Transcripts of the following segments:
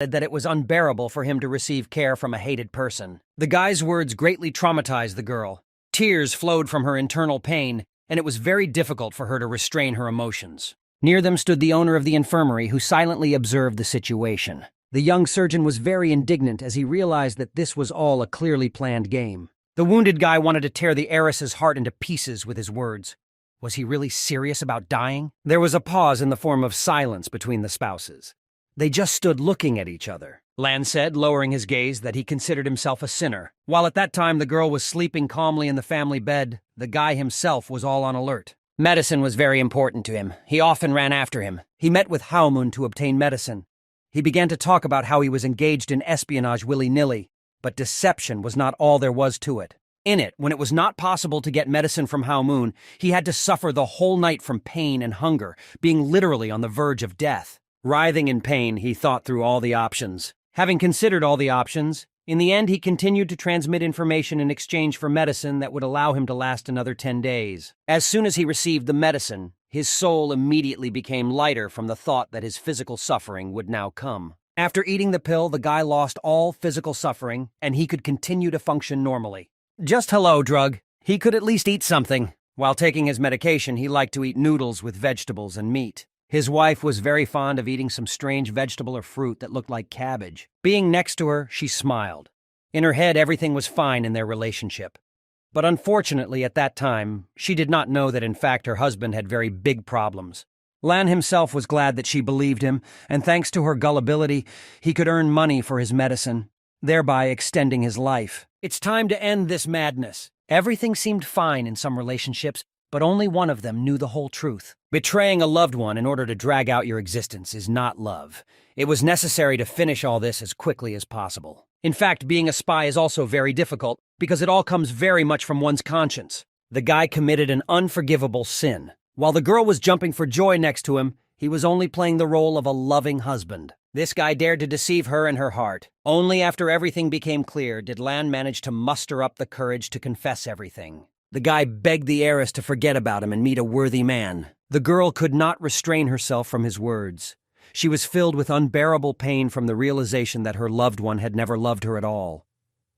that it was unbearable for him to receive care from a hated person. The guy's words greatly traumatized the girl. Tears flowed from her internal pain, and it was very difficult for her to restrain her emotions. Near them stood the owner of the infirmary, who silently observed the situation. The young surgeon was very indignant as he realized that this was all a clearly planned game. The wounded guy wanted to tear the heiress's heart into pieces with his words. Was he really serious about dying? There was a pause in the form of silence between the spouses. They just stood looking at each other. Lan said, lowering his gaze, that he considered himself a sinner. While at that time the girl was sleeping calmly in the family bed, the guy himself was all on alert. Medicine was very important to him. He often ran after him. He met with Haomun to obtain medicine. He began to talk about how he was engaged in espionage willy-nilly, but deception was not all there was to it. In it, when it was not possible to get medicine from Haomun, he had to suffer the whole night from pain and hunger, being literally on the verge of death. Writhing in pain, he thought through all the options. Having considered all the options, in the end he continued to transmit information in exchange for medicine that would allow him to last another 10 days. As soon as he received the medicine, his soul immediately became lighter from the thought that his physical suffering would now come. After eating the pill, the guy lost all physical suffering, and he could continue to function normally. Just hello, drug. He could at least eat something. While taking his medication, he liked to eat noodles with vegetables and meat. His wife was very fond of eating some strange vegetable or fruit that looked like cabbage. Being next to her, she smiled. In her head, everything was fine in their relationship. But unfortunately, at that time, she did not know that in fact her husband had very big problems. Lan himself was glad that she believed him, and thanks to her gullibility, he could earn money for his medicine, thereby extending his life. It's time to end this madness. Everything seemed fine in some relationships, but only one of them knew the whole truth. Betraying a loved one in order to drag out your existence is not love. It was necessary to finish all this as quickly as possible. In fact, being a spy is also very difficult, because it all comes very much from one's conscience. The guy committed an unforgivable sin. While the girl was jumping for joy next to him, he was only playing the role of a loving husband. This guy dared to deceive her and her heart. Only after everything became clear did Lan manage to muster up the courage to confess everything. The guy begged the heiress to forget about him and meet a worthy man. The girl could not restrain herself from his words. She was filled with unbearable pain from the realization that her loved one had never loved her at all.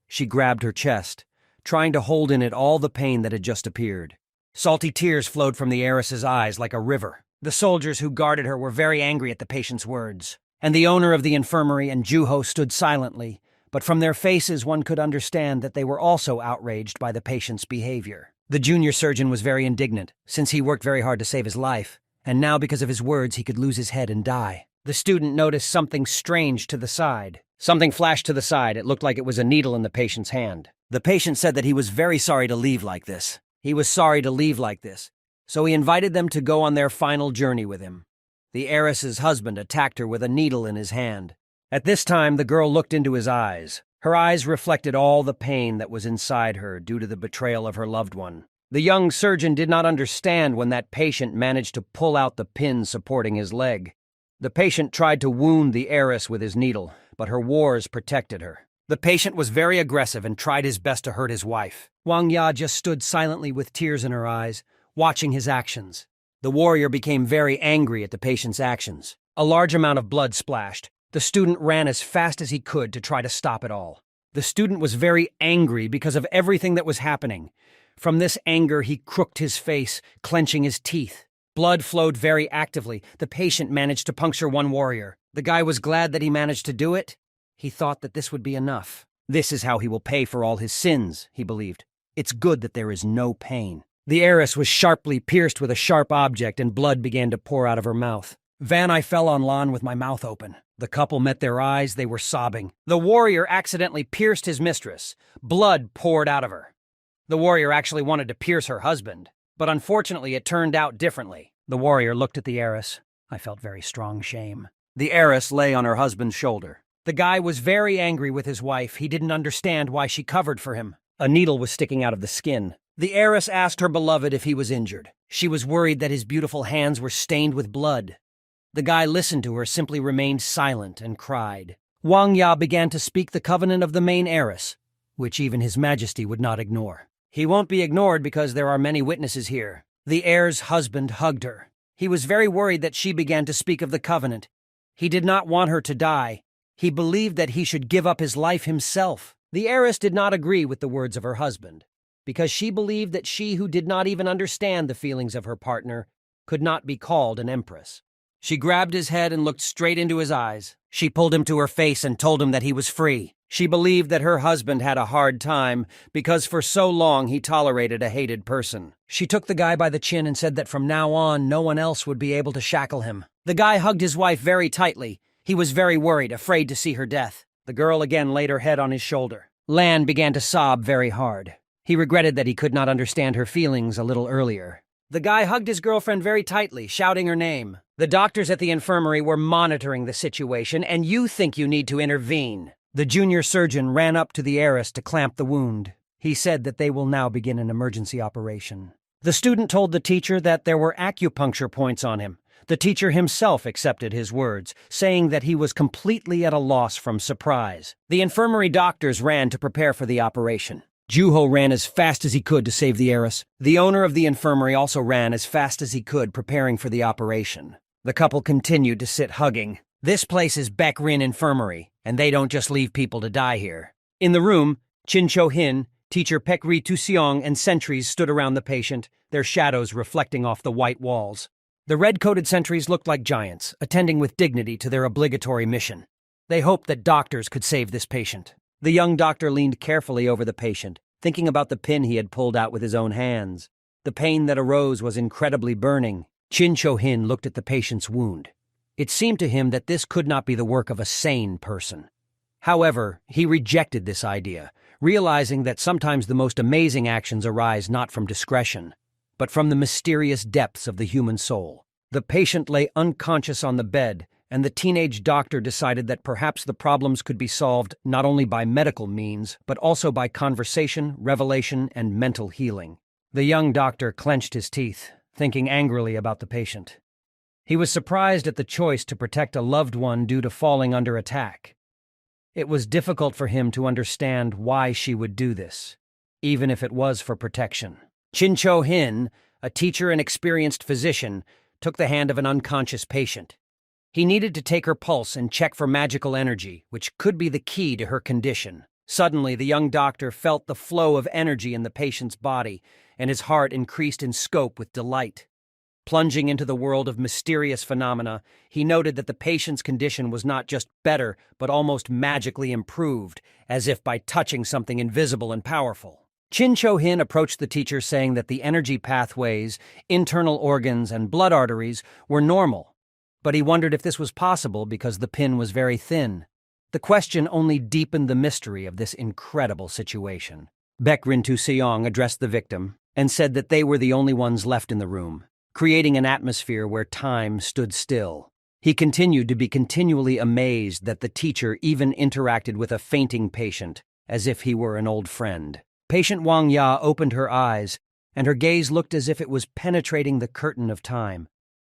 She grabbed her chest, trying to hold in it all the pain that had just appeared. Salty tears flowed from the heiress's eyes like a river. The soldiers who guarded her were very angry at the patient's words, and the owner of the infirmary and Juho stood silently, but from their faces one could understand that they were also outraged by the patient's behavior. The junior surgeon was very indignant, since he worked very hard to save his life, and now because of his words he could lose his head and die. The student noticed something strange to the side. Something flashed to the side. It looked like it was a needle in the patient's hand. The patient said that he was very sorry to leave like this. He was sorry to leave like this, so he invited them to go on their final journey with him. The heiress's husband attacked her with a needle in his hand. At this time, the girl looked into his eyes. Her eyes reflected all the pain that was inside her due to the betrayal of her loved one. The young surgeon did not understand when that patient managed to pull out the pin supporting his leg. The patient tried to wound the heiress with his needle, but her wars protected her. The patient was very aggressive and tried his best to hurt his wife. Wang Ya just stood silently with tears in her eyes, watching his actions. The warrior became very angry at the patient's actions. A large amount of blood splashed. The student ran as fast as he could to try to stop it all. The student was very angry because of everything that was happening. From this anger, he crooked his face, clenching his teeth. Blood flowed very actively. The patient managed to puncture one warrior. The guy was glad that he managed to do it. He thought that this would be enough. This is how he will pay for all his sins, he believed. It's good that there is no pain. The heiress was sharply pierced with a sharp object and blood began to pour out of her mouth. I fell on Lan with my mouth open. The couple met their eyes. They were sobbing. The warrior accidentally pierced his mistress. Blood poured out of her. The warrior actually wanted to pierce her husband, but unfortunately it turned out differently. The warrior looked at the heiress. I felt very strong shame. The heiress lay on her husband's shoulder. The guy was very angry with his wife. He didn't understand why she covered for him. A needle was sticking out of the skin. The heiress asked her beloved if he was injured. She was worried that his beautiful hands were stained with blood. The guy listened to her, simply remained silent, and cried. Wang Ya began to speak the covenant of the main heiress, which even His Majesty would not ignore. He won't be ignored because there are many witnesses here. The heir's husband hugged her. He was very worried that she began to speak of the covenant. He did not want her to die. He believed that he should give up his life himself. The heiress did not agree with the words of her husband, because she believed that she who did not even understand the feelings of her partner could not be called an empress. She grabbed his head and looked straight into his eyes. She pulled him to her face and told him that he was free. She believed that her husband had a hard time because for so long he tolerated a hated person. She took the guy by the chin and said that from now on no one else would be able to shackle him. The guy hugged his wife very tightly. He was very worried, afraid to see her death. The girl again laid her head on his shoulder. Lan began to sob very hard. He regretted that he could not understand her feelings a little earlier. The guy hugged his girlfriend very tightly, shouting her name. The doctors at the infirmary were monitoring the situation, and you think you need to intervene. The junior surgeon ran up to the heiress to clamp the wound. He said that they will now begin an emergency operation. The student told the teacher that there were acupuncture points on him. The teacher himself accepted his words, saying that he was completely at a loss from surprise. The infirmary doctors ran to prepare for the operation. Juho ran as fast as he could to save the heiress. The owner of the infirmary also ran as fast as he could, preparing for the operation. The couple continued to sit hugging. This place is Baekrin Infirmary, and they don't just leave people to die here. In the room, Chin Cho-hin, teacher Pekri Tu-seong, and sentries stood around the patient, their shadows reflecting off the white walls. The red-coated sentries looked like giants, attending with dignity to their obligatory mission. They hoped that doctors could save this patient. The young doctor leaned carefully over the patient, thinking about the pin he had pulled out with his own hands. The pain that arose was incredibly burning. Chin Cho-hin looked at the patient's wound. It seemed to him that this could not be the work of a sane person. However, he rejected this idea, realizing that sometimes the most amazing actions arise not from discretion, but from the mysterious depths of the human soul. The patient lay unconscious on the bed, and the teenage doctor decided that perhaps the problems could be solved not only by medical means, but also by conversation, revelation, and mental healing. The young doctor clenched his teeth, thinking angrily about the patient. He was surprised at the choice to protect a loved one due to falling under attack. It was difficult for him to understand why she would do this, even if it was for protection. Chin Cho-hin, a teacher and experienced physician, took the hand of an unconscious patient. He needed to take her pulse and check for magical energy, which could be the key to her condition. Suddenly, the young doctor felt the flow of energy in the patient's body, and his heart increased in scope with delight. Plunging into the world of mysterious phenomena, he noted that the patient's condition was not just better, but almost magically improved, as if by touching something invisible and powerful. Chin Cho-hin approached the teacher saying that the energy pathways, internal organs, and blood arteries were normal, but he wondered if this was possible because the pin was very thin. The question only deepened the mystery of this incredible situation. Baekrin Tu-seong addressed the victim and said that they were the only ones left in the room, creating an atmosphere where time stood still. He continued to be continually amazed that the teacher even interacted with a fainting patient as if he were an old friend. Patient Wang Ya opened her eyes, and her gaze looked as if it was penetrating the curtain of time.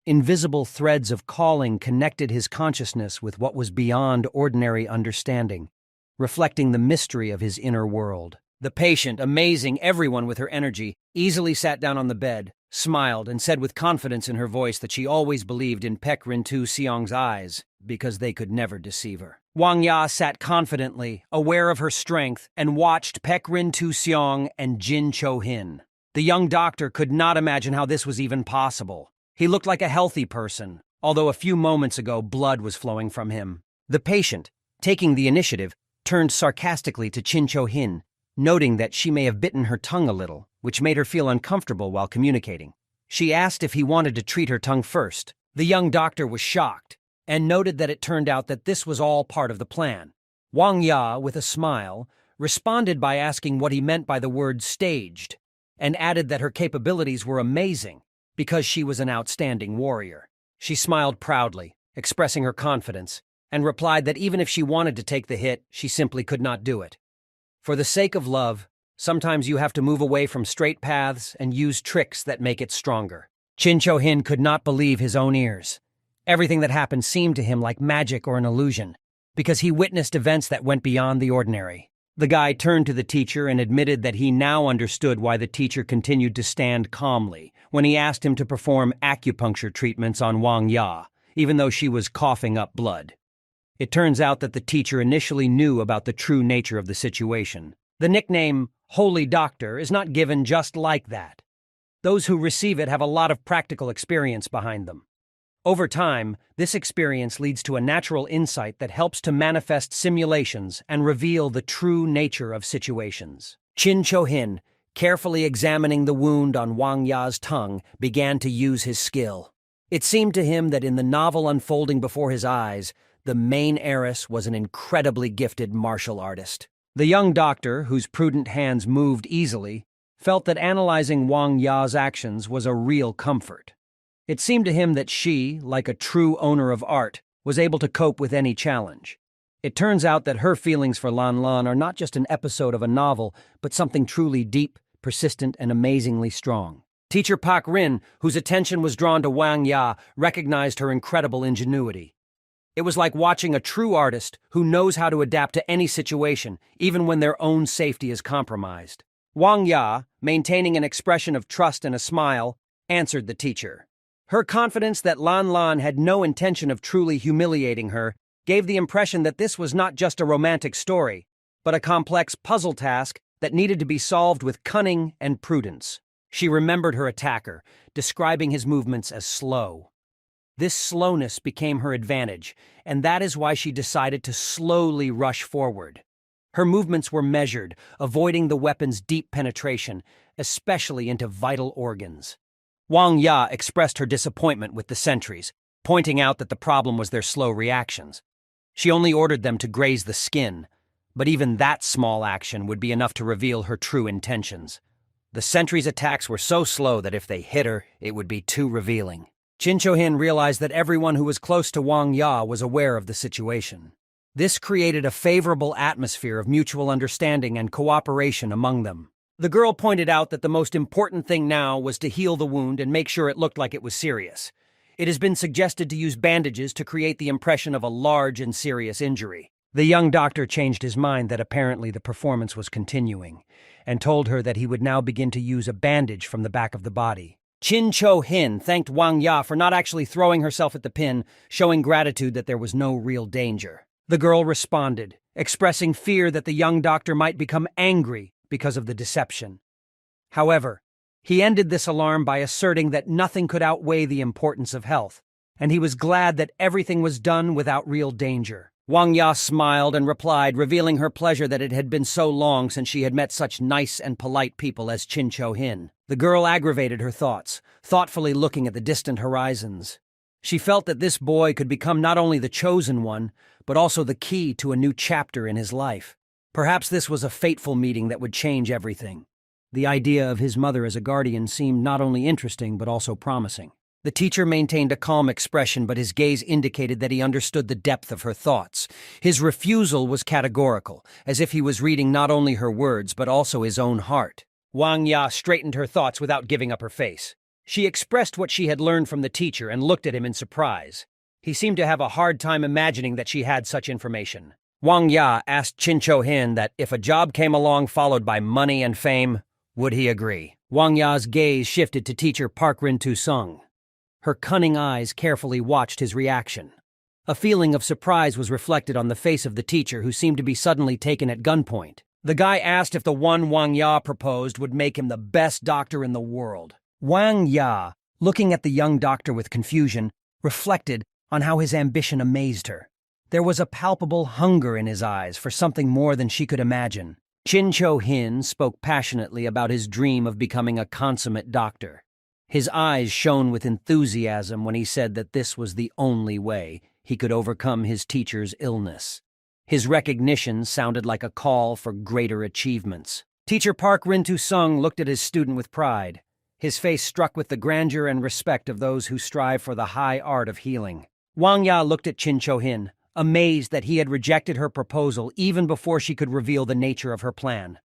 Invisible threads of calling connected his consciousness with what was beyond ordinary understanding, reflecting the mystery of his inner world. The patient, amazing everyone with her energy, easily sat down on the bed, smiled, and said with confidence in her voice that she always believed in Baekrin Tu-seong's eyes, because they could never deceive her. Wang Ya sat confidently, aware of her strength, and watched Baekrin Tu-seong and Chin Cho-hin. The young doctor could not imagine how this was even possible. He looked like a healthy person, although a few moments ago blood was flowing from him. The patient, taking the initiative, turned sarcastically to Chin Cho-hin, noting that she may have bitten her tongue a little, which made her feel uncomfortable while communicating. She asked if he wanted to treat her tongue first. The young doctor was shocked, and noted that it turned out that this was all part of the plan. Wang Ya, with a smile, responded by asking what he meant by the word staged, and added that her capabilities were amazing because she was an outstanding warrior. She smiled proudly, expressing her confidence, and replied that even if she wanted to take the hit, she simply could not do it. For the sake of love, sometimes you have to move away from straight paths and use tricks that make it stronger. Chin Cho-hin could not believe his own ears. Everything that happened seemed to him like magic or an illusion, because he witnessed events that went beyond the ordinary. The guy turned to the teacher and admitted that he now understood why the teacher continued to stand calmly when he asked him to perform acupuncture treatments on Wang Ya, even though she was coughing up blood. It turns out that the teacher initially knew about the true nature of the situation. The nickname, Holy Doctor, is not given just like that. Those who receive it have a lot of practical experience behind them. Over time, this experience leads to a natural insight that helps to manifest simulations and reveal the true nature of situations. Chin Cho-hin, carefully examining the wound on Wang Ya's tongue, began to use his skill. It seemed to him that in the novel unfolding before his eyes, the main heiress was an incredibly gifted martial artist. The young doctor, whose prudent hands moved easily, felt that analyzing Wang Ya's actions was a real comfort. It seemed to him that she, like a true owner of art, was able to cope with any challenge. It turns out that her feelings for Lan Lan are not just an episode of a novel, but something truly deep, persistent, and amazingly strong. Teacher Pak Rin, whose attention was drawn to Wang Ya, recognized her incredible ingenuity. It was like watching a true artist who knows how to adapt to any situation, even when their own safety is compromised. Wang Ya, maintaining an expression of trust and a smile, answered the teacher. Her confidence that Lan Lan had no intention of truly humiliating her gave the impression that this was not just a romantic story, but a complex puzzle task that needed to be solved with cunning and prudence. She remembered her attacker, describing his movements as slow. This slowness became her advantage, and that is why she decided to slowly rush forward. Her movements were measured, avoiding the weapon's deep penetration, especially into vital organs. Wang Ya expressed her disappointment with the sentries, pointing out that the problem was their slow reactions. She only ordered them to graze the skin, but even that small action would be enough to reveal her true intentions. The sentries' attacks were so slow that if they hit her, it would be too revealing. Chin Cho-hin realized that everyone who was close to Wang Ya was aware of the situation. This created a favorable atmosphere of mutual understanding and cooperation among them. The girl pointed out that the most important thing now was to heal the wound and make sure it looked like it was serious. It has been suggested to use bandages to create the impression of a large and serious injury. The young doctor changed his mind that apparently the performance was continuing, and told her that he would now begin to use a bandage from the back of the body. Chin Cho-hin thanked Wang Ya for not actually throwing herself at the pin, showing gratitude that there was no real danger. The girl responded, expressing fear that the young doctor might become angry because of the deception. However, he ended this alarm by asserting that nothing could outweigh the importance of health, and he was glad that everything was done without real danger. Wang Ya smiled and replied, revealing her pleasure that it had been so long since she had met such nice and polite people as Chin Cho-hin. The girl aggravated her thoughts, thoughtfully looking at the distant horizons. She felt that this boy could become not only the chosen one, but also the key to a new chapter in his life. Perhaps this was a fateful meeting that would change everything. The idea of his mother as a guardian seemed not only interesting but also promising. The teacher maintained a calm expression, but his gaze indicated that he understood the depth of her thoughts. His refusal was categorical, as if he was reading not only her words but also his own heart. Wang Ya straightened her thoughts without giving up her face. She expressed what she had learned from the teacher and looked at him in surprise. He seemed to have a hard time imagining that she had such information. Wang Ya asked Chin Cho-hin that if a job came along followed by money and fame, would he agree? Wang Ya's gaze shifted to teacher Park Rin-tu-sung. Her cunning eyes carefully watched his reaction. A feeling of surprise was reflected on the face of the teacher, who seemed to be suddenly taken at gunpoint. The guy asked if the one Wang Ya proposed would make him the best doctor in the world. Wang Ya, looking at the young doctor with confusion, reflected on how his ambition amazed her. There was a palpable hunger in his eyes for something more than she could imagine. Chin Cho-hin spoke passionately about his dream of becoming a consummate doctor. His eyes shone with enthusiasm when he said that this was the only way he could overcome his teacher's illness. His recognition sounded like a call for greater achievements. Teacher Park Rin-tu-sung looked at his student with pride, his face struck with the grandeur and respect of those who strive for the high art of healing. Wang Ya looked at Chin Cho-hin, amazed that he had rejected her proposal even before she could reveal the nature of her plan.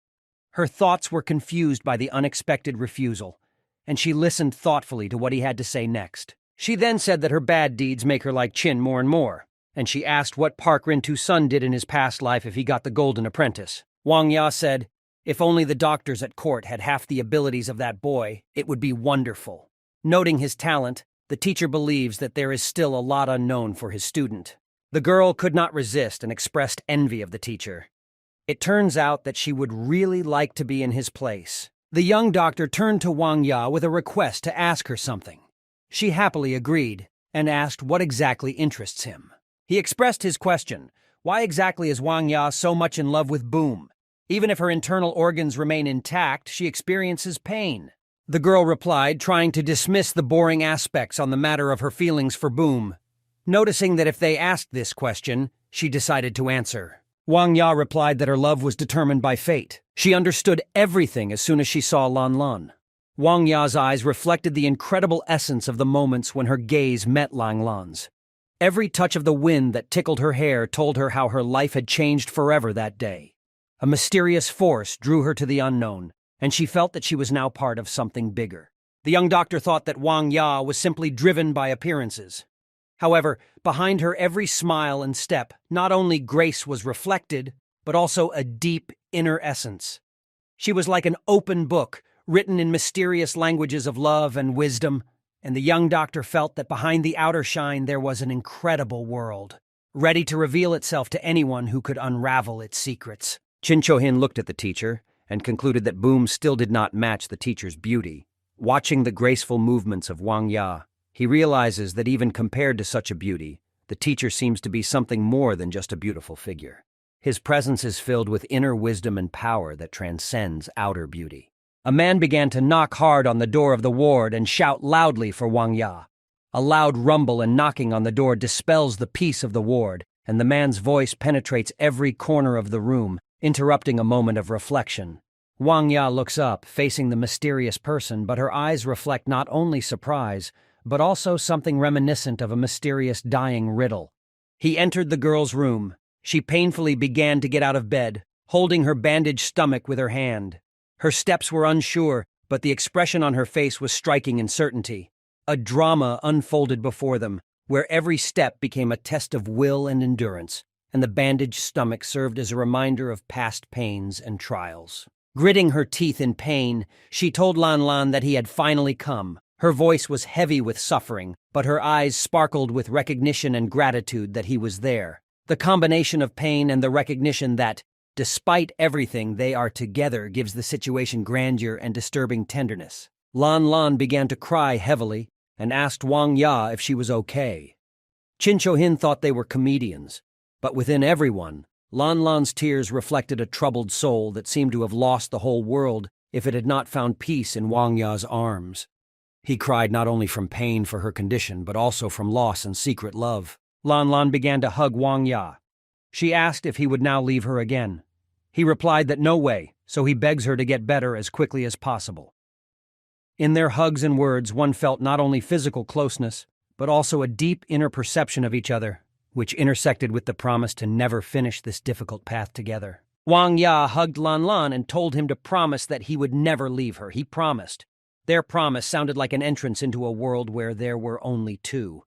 Her thoughts were confused by the unexpected refusal, and she listened thoughtfully to what he had to say next. She then said that her bad deeds make her like Chin more and more, and she asked what Park Rin-tu-sun did in his past life if he got the Golden Apprentice. Wang Ya said, if only the doctors at court had half the abilities of that boy, it would be wonderful. Noting his talent, the teacher believes that there is still a lot unknown for his student. The girl could not resist and expressed envy of the teacher. It turns out that she would really like to be in his place. The young doctor turned to Wang Ya with a request to ask her something. She happily agreed and asked what exactly interests him. He expressed his question: why exactly is Wang Ya so much in love with Boom? Even if her internal organs remain intact, she experiences pain. The girl replied, trying to dismiss the boring aspects on the matter of her feelings for Boom. Noticing that if they asked this question, she decided to answer. Wang Ya replied that her love was determined by fate. She understood everything as soon as she saw Lan Lan. Wang Ya's eyes reflected the incredible essence of the moments when her gaze met Lang Lan's. Every touch of the wind that tickled her hair told her how her life had changed forever that day. A mysterious force drew her to the unknown, and she felt that she was now part of something bigger. The young doctor thought that Wang Ya was simply driven by appearances. However, behind her every smile and step, not only grace was reflected, but also a deep inner essence. She was like an open book, written in mysterious languages of love and wisdom, and the young doctor felt that behind the outer shine there was an incredible world, ready to reveal itself to anyone who could unravel its secrets. Chin Cho-hin looked at the teacher and concluded that Boom still did not match the teacher's beauty. Watching the graceful movements of Wang Ya, he realizes that even compared to such a beauty, the teacher seems to be something more than just a beautiful figure. His presence is filled with inner wisdom and power that transcends outer beauty. A man began to knock hard on the door of the ward and shout loudly for Wang Ya. A loud rumble and knocking on the door dispels the peace of the ward, and the man's voice penetrates every corner of the room, interrupting a moment of reflection. Wang Ya looks up, facing the mysterious person, but her eyes reflect not only surprise, but also something reminiscent of a mysterious dying riddle. He entered the girl's room. She painfully began to get out of bed, holding her bandaged stomach with her hand. Her steps were unsure, but the expression on her face was striking in certainty. A drama unfolded before them, where every step became a test of will and endurance, and the bandaged stomach served as a reminder of past pains and trials. Gritting her teeth in pain, she told Lan Lan that he had finally come. Her voice was heavy with suffering, but her eyes sparkled with recognition and gratitude that he was there. The combination of pain and the recognition that, despite everything, they are together gives the situation grandeur and disturbing tenderness. Lan Lan began to cry heavily and asked Wang Ya if she was okay. Chin Cho-hin thought they were comedians, but within everyone, Lan Lan's tears reflected a troubled soul that seemed to have lost the whole world if it had not found peace in Wang Ya's arms. He cried not only from pain for her condition, but also from loss and secret love. Lan Lan began to hug Wang Ya. She asked if he would now leave her again. He replied that no way, so he begs her to get better as quickly as possible. In their hugs and words, one felt not only physical closeness, but also a deep inner perception of each other, which intersected with the promise to never finish this difficult path together. Wang Ya hugged Lan Lan and told him to promise that he would never leave her. He promised. Their promise sounded like an entrance into a world where there were only two.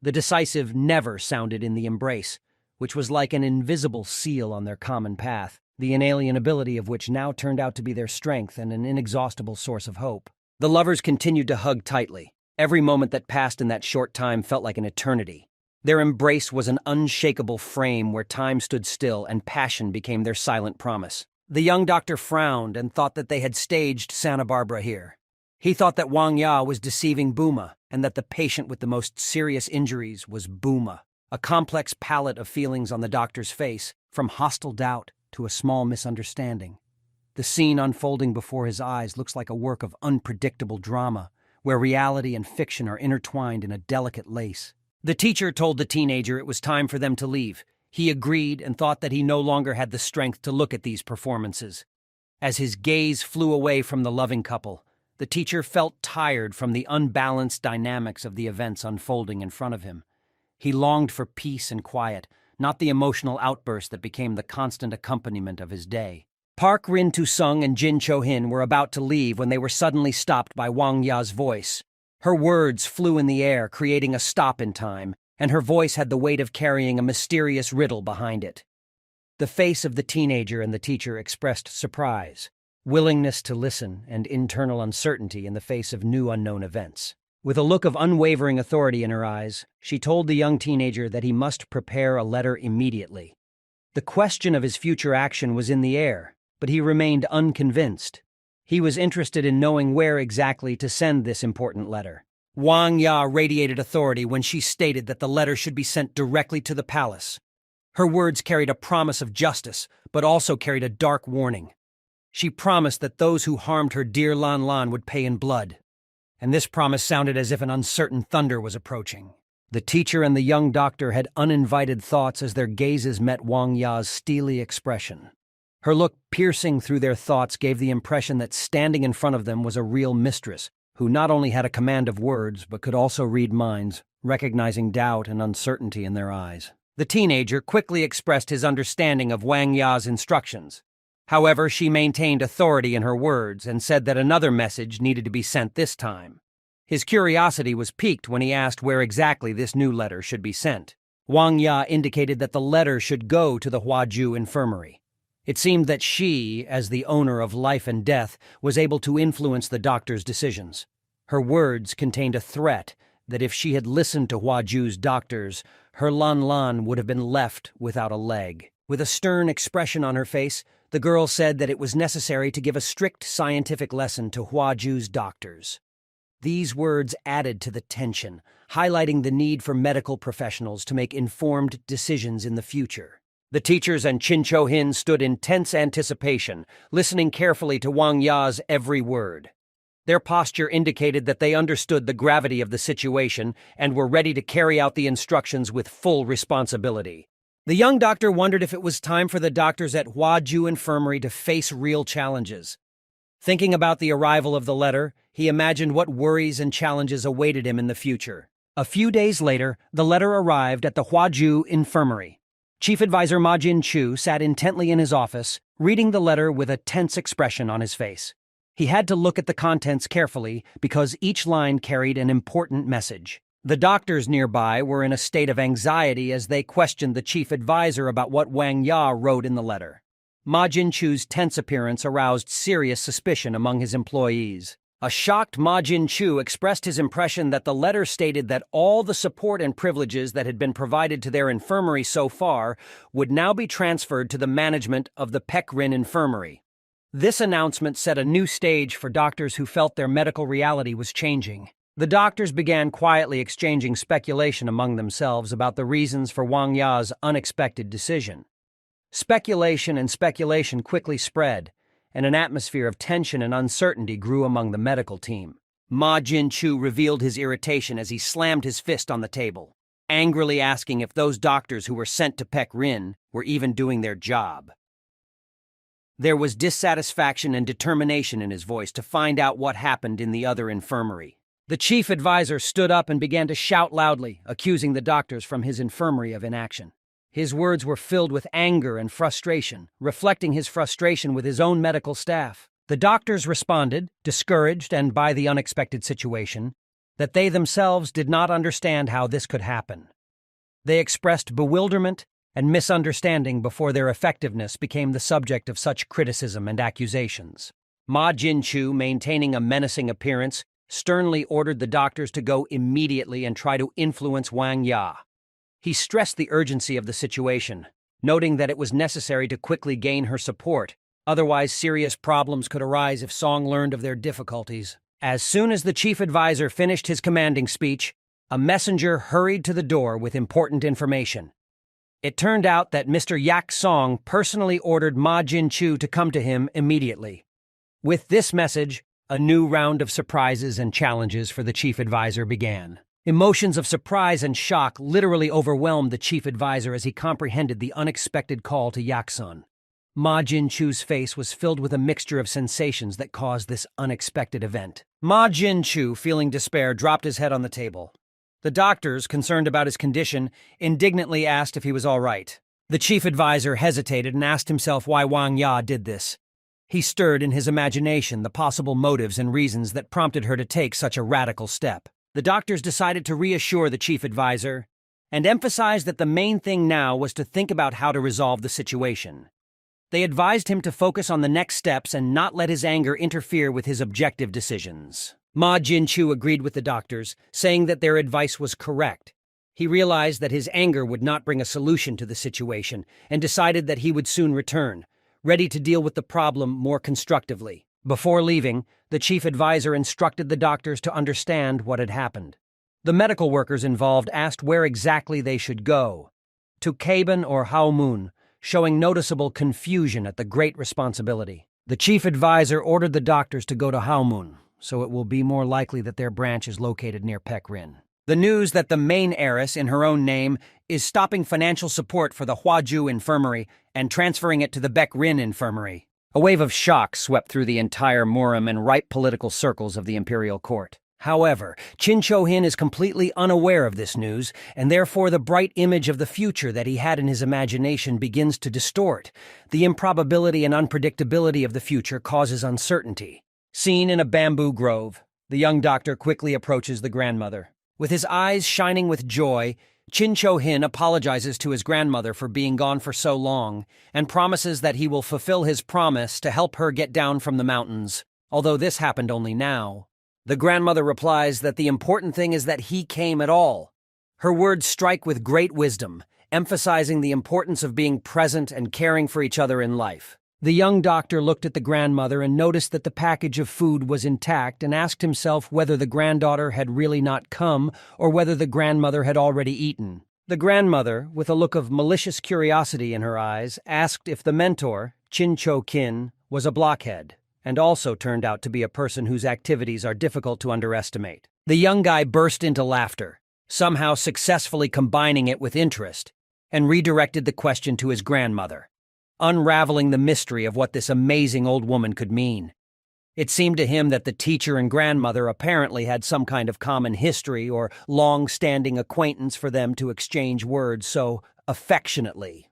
The decisive never sounded in the embrace, which was like an invisible seal on their common path, the inalienability of which now turned out to be their strength and an inexhaustible source of hope. The lovers continued to hug tightly. Every moment that passed in that short time felt like an eternity. Their embrace was an unshakable frame where time stood still and passion became their silent promise. The young doctor frowned and thought that they had staged Santa Barbara here. He thought that Wang Ya was deceiving Booma, and that the patient with the most serious injuries was Booma. A complex palette of feelings on the doctor's face, from hostile doubt to a small misunderstanding. The scene unfolding before his eyes looks like a work of unpredictable drama, where reality and fiction are intertwined in a delicate lace. The teacher told the teenager it was time for them to leave. He agreed and thought that he no longer had the strength to look at these performances. As his gaze flew away from the loving couple, the teacher felt tired from the unbalanced dynamics of the events unfolding in front of him. He longed for peace and quiet, not the emotional outburst that became the constant accompaniment of his day. Park Rin-tu-sung and Jin Cho-hin were about to leave when they were suddenly stopped by Wang Ya's voice. Her words flew in the air, creating a stop in time, and her voice had the weight of carrying a mysterious riddle behind it. The face of the teenager and the teacher expressed surprise, willingness to listen, and internal uncertainty in the face of new unknown events. With a look of unwavering authority in her eyes, she told the young teenager that he must prepare a letter immediately. The question of his future action was in the air, but he remained unconvinced. He was interested in knowing where exactly to send this important letter. Wang Ya radiated authority when she stated that the letter should be sent directly to the palace. Her words carried a promise of justice, but also carried a dark warning. She promised that those who harmed her dear Lan Lan would pay in blood. And this promise sounded as if an uncertain thunder was approaching. The teacher and the young doctor had uninvited thoughts as their gazes met Wang Ya's steely expression. Her look piercing through their thoughts gave the impression that standing in front of them was a real mistress, who not only had a command of words but could also read minds, recognizing doubt and uncertainty in their eyes. The teenager quickly expressed his understanding of Wang Ya's instructions. However, she maintained authority in her words and said that another message needed to be sent this time. His curiosity was piqued when he asked where exactly this new letter should be sent. Wang Ya indicated that the letter should go to the Huaju infirmary. It seemed that she, as the owner of life and death, was able to influence the doctor's decisions. Her words contained a threat that if she had listened to Huaju's doctors, her Lan Lan would have been left without a leg. With a stern expression on her face, the girl said that it was necessary to give a strict scientific lesson to Huaju's doctors. These words added to the tension, highlighting the need for medical professionals to make informed decisions in the future. The teachers and Chin Cho Hin stood in tense anticipation, listening carefully to Wang Ya's every word. Their posture indicated that they understood the gravity of the situation and were ready to carry out the instructions with full responsibility. The young doctor wondered if it was time for the doctors at Huaju Infirmary to face real challenges. Thinking about the arrival of the letter, he imagined what worries and challenges awaited him in the future. A few days later, the letter arrived at the Huaju Infirmary. Chief Advisor Ma Jin-chu sat intently in his office, reading the letter with a tense expression on his face. He had to look at the contents carefully because each line carried an important message. The doctors nearby were in a state of anxiety as they questioned the chief advisor about what Wang Ya wrote in the letter. Ma Jin-chu's tense appearance aroused serious suspicion among his employees. A shocked Ma Jin-chu expressed his impression that the letter stated that all the support and privileges that had been provided to their infirmary so far would now be transferred to the management of the Pekrin Infirmary. This announcement set a new stage for doctors who felt their medical reality was changing. The doctors began quietly exchanging speculation among themselves about the reasons for Wang Ya's unexpected decision. Speculation quickly spread, and an atmosphere of tension and uncertainty grew among the medical team. Ma Jin-chu revealed his irritation as he slammed his fist on the table, angrily asking if those doctors who were sent to Pekrin were even doing their job. There was dissatisfaction and determination in his voice to find out what happened in the other infirmary. The chief advisor stood up and began to shout loudly, accusing the doctors from his infirmary of inaction. His words were filled with anger and frustration, reflecting his frustration with his own medical staff. The doctors responded, discouraged and by the unexpected situation, that they themselves did not understand how this could happen. They expressed bewilderment and misunderstanding before their effectiveness became the subject of such criticism and accusations. Ma Jin-chu, maintaining a menacing appearance, sternly ordered the doctors to go immediately and try to influence Wang Ya. He stressed the urgency of the situation, noting that it was necessary to quickly gain her support, otherwise serious problems could arise if Song learned of their difficulties. As soon as the chief advisor finished his commanding speech, a messenger hurried to the door with important information. It turned out that Mr. Yak Song personally ordered Ma Jin-chu to come to him immediately. With this message, a new round of surprises and challenges for the chief advisor began. Emotions of surprise and shock literally overwhelmed the chief advisor as he comprehended the unexpected call to Yaksun. Ma Jin-chu's face was filled with a mixture of sensations that caused this unexpected event. Ma Jin-chu, feeling despair, dropped his head on the table. The doctors, concerned about his condition, indignantly asked if he was all right. The chief advisor hesitated and asked himself why Wang Ya did this. He stirred in his imagination the possible motives and reasons that prompted her to take such a radical step. The doctors decided to reassure the chief advisor and emphasize that the main thing now was to think about how to resolve the situation. They advised him to focus on the next steps and not let his anger interfere with his objective decisions. Ma Jinchu agreed with the doctors, saying that their advice was correct. He realized that his anger would not bring a solution to the situation and decided that he would soon return, ready to deal with the problem more constructively. Before leaving, the chief advisor instructed the doctors to understand what had happened. The medical workers involved asked where exactly they should go. To Kaban or Haomun, showing noticeable confusion at the great responsibility. The chief advisor ordered the doctors to go to Haomun, so it will be more likely that their branch is located near Pekrin. The news that the main heiress, in her own name, is stopping financial support for the Huaju Infirmary and transferring it to the Baekrin Infirmary. A wave of shock swept through the entire Murim and ripe political circles of the imperial court. However, Qin Cho-hin is completely unaware of this news, and therefore the bright image of the future that he had in his imagination begins to distort. The improbability and unpredictability of the future causes uncertainty. Seen in a bamboo grove, the young doctor quickly approaches the grandmother. With his eyes shining with joy, Qin Cho-hin apologizes to his grandmother for being gone for so long and promises that he will fulfill his promise to help her get down from the mountains, although this happened only now. The grandmother replies that the important thing is that he came at all. Her words strike with great wisdom, emphasizing the importance of being present and caring for each other in life. The young doctor looked at the grandmother and noticed that the package of food was intact and asked himself whether the granddaughter had really not come or whether the grandmother had already eaten. The grandmother, with a look of malicious curiosity in her eyes, asked if the mentor, Qin Cho-kin, was a blockhead, and also turned out to be a person whose activities are difficult to underestimate. The young guy burst into laughter, somehow successfully combining it with interest, and redirected the question to his grandmother, unraveling the mystery of what this amazing old woman could mean. It seemed to him that the teacher and grandmother apparently had some kind of common history or long-standing acquaintance for them to exchange words so affectionately.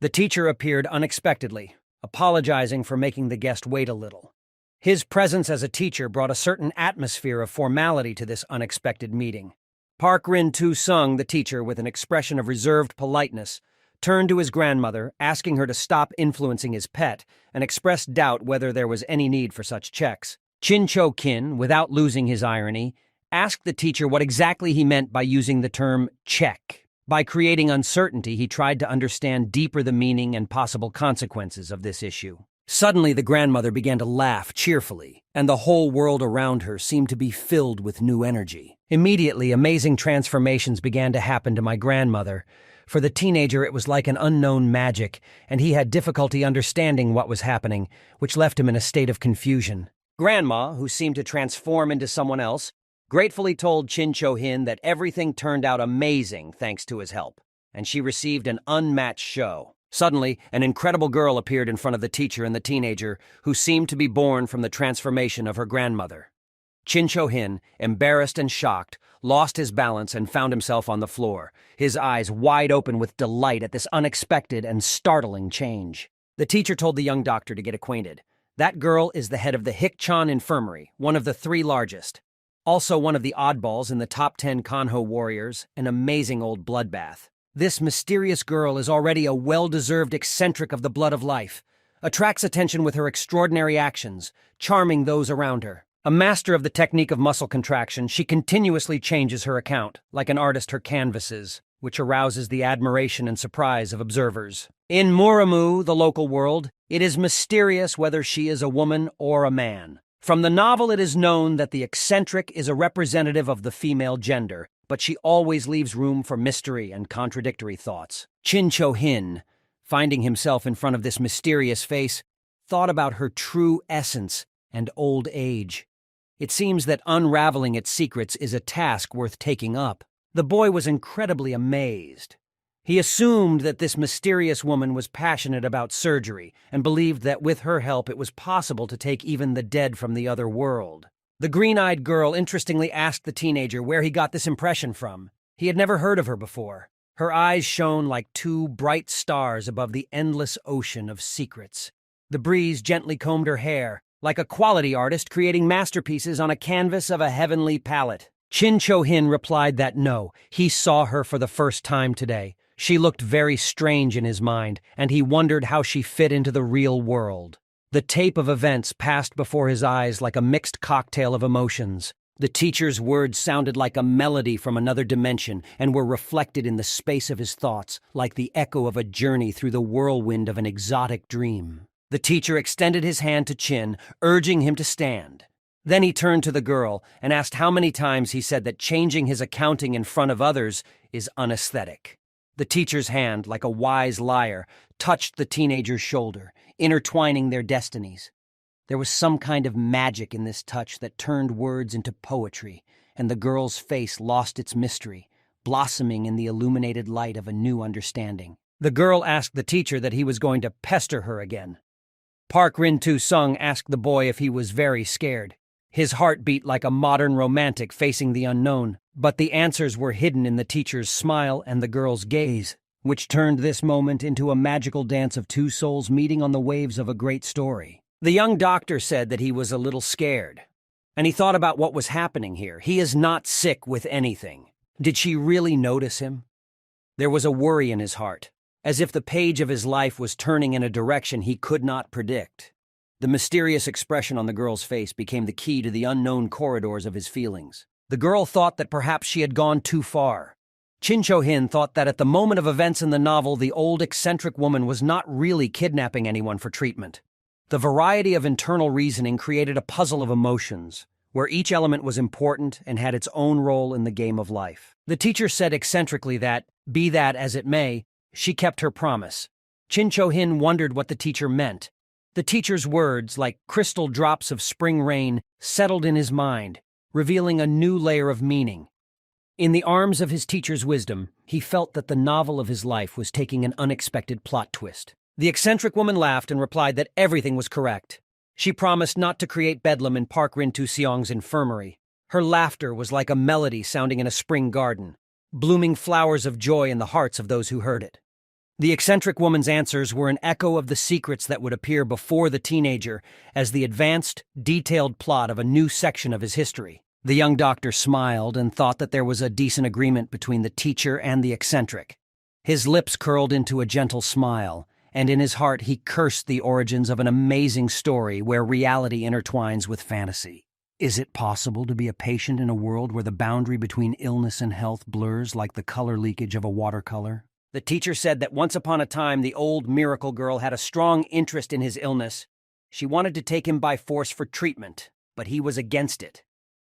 The teacher appeared unexpectedly, apologizing for making the guest wait a little. His presence as a teacher brought a certain atmosphere of formality to this unexpected meeting. Park Rin-tu-sung, the teacher, with an expression of reserved politeness, turned to his grandmother, asking her to stop influencing his pet, and expressed doubt whether there was any need for such checks. Qin Cho-kin, without losing his irony, asked the teacher what exactly he meant by using the term check. By creating uncertainty, he tried to understand deeper the meaning and possible consequences of this issue. Suddenly, the grandmother began to laugh cheerfully, and the whole world around her seemed to be filled with new energy. Immediately, amazing transformations began to happen to my grandmother. For the teenager, it was like an unknown magic, and he had difficulty understanding what was happening, which left him in a state of confusion. Grandma, who seemed to transform into someone else, gratefully told Qin Cho-hin that everything turned out amazing thanks to his help, and she received an unmatched show. Suddenly, an incredible girl appeared in front of the teacher and the teenager, who seemed to be born from the transformation of her grandmother. Qin Cho-hin, embarrassed and shocked, lost his balance and found himself on the floor, his eyes wide open with delight at this unexpected and startling change. The teacher told the young doctor to get acquainted. That girl is the head of the Hikchan Infirmary, one of the 3 largest. Also one of the oddballs in the top 10 Kanho warriors, an amazing old bloodbath. This mysterious girl is already a well-deserved eccentric of the blood of life, attracts attention with her extraordinary actions, charming those around her. A master of the technique of muscle contraction, she continuously changes her account, like an artist her canvases, which arouses the admiration and surprise of observers. In Muramu, the local world, it is mysterious whether she is a woman or a man. From the novel, it is known that the eccentric is a representative of the female gender, but she always leaves room for mystery and contradictory thoughts. Qin Cho-hin, finding himself in front of this mysterious face, thought about her true essence and old age. It seems that unraveling its secrets is a task worth taking up. The boy was incredibly amazed. He assumed that this mysterious woman was passionate about surgery and believed that with her help it was possible to take even the dead from the other world. The green-eyed girl interestingly asked the teenager where he got this impression from. He had never heard of her before. Her eyes shone like 2 bright stars above the endless ocean of secrets. The breeze gently combed her hair, like a quality artist creating masterpieces on a canvas of a heavenly palette. Qin Cho-hin replied that no, he saw her for the first time today. She looked very strange in his mind, and he wondered how she fit into the real world. The tape of events passed before his eyes like a mixed cocktail of emotions. The teacher's words sounded like a melody from another dimension and were reflected in the space of his thoughts, like the echo of a journey through the whirlwind of an exotic dream. The teacher extended his hand to Chin, urging him to stand. Then he turned to the girl and asked how many times he said that changing his accounting in front of others is unaesthetic. The teacher's hand, like a wise lyre, touched the teenager's shoulder, intertwining their destinies. There was some kind of magic in this touch that turned words into poetry, and the girl's face lost its mystery, blossoming in the illuminated light of a new understanding. The girl asked the teacher that he was going to pester her again. Park Rin-tu-sung asked the boy if he was very scared. His heart beat like a modern romantic facing the unknown, but the answers were hidden in the teacher's smile and the girl's gaze, which turned this moment into a magical dance of two souls meeting on the waves of a great story. The young doctor said that he was a little scared, and he thought about what was happening here. He is not sick with anything. Did she really notice him? There was a worry in his heart, as if the page of his life was turning in a direction he could not predict. The mysterious expression on the girl's face became the key to the unknown corridors of his feelings. The girl thought that perhaps she had gone too far. Chin Cho-hin thought that at the moment of events in the novel, the old eccentric woman was not really kidnapping anyone for treatment. The variety of internal reasoning created a puzzle of emotions, where each element was important and had its own role in the game of life. The teacher said eccentrically that, be that as it may, she kept her promise. Chin Cho-hin wondered what the teacher meant. The teacher's words, like crystal drops of spring rain, settled in his mind, revealing a new layer of meaning. In the arms of his teacher's wisdom, he felt that the novel of his life was taking an unexpected plot twist. The eccentric woman laughed and replied that everything was correct. She promised not to create bedlam in Park Rin-tu-seong's infirmary. Her laughter was like a melody sounding in a spring garden, blooming flowers of joy in the hearts of those who heard it. The eccentric woman's answers were an echo of the secrets that would appear before the teenager as the advanced, detailed plot of a new section of his history. The young doctor smiled and thought that there was a decent agreement between the teacher and the eccentric. His lips curled into a gentle smile, and in his heart he cursed the origins of an amazing story where reality intertwines with fantasy. Is it possible to be a patient in a world where the boundary between illness and health blurs like the color leakage of a watercolor? The teacher said that once upon a time the old miracle girl had a strong interest in his illness. She wanted to take him by force for treatment, but he was against it.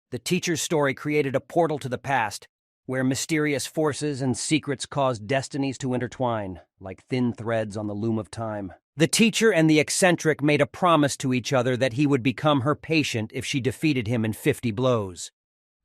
The teacher's story created a portal to the past, where mysterious forces and secrets caused destinies to intertwine, like thin threads on the loom of time. The teacher and the eccentric made a promise to each other that he would become her patient if she defeated him in 50 blows.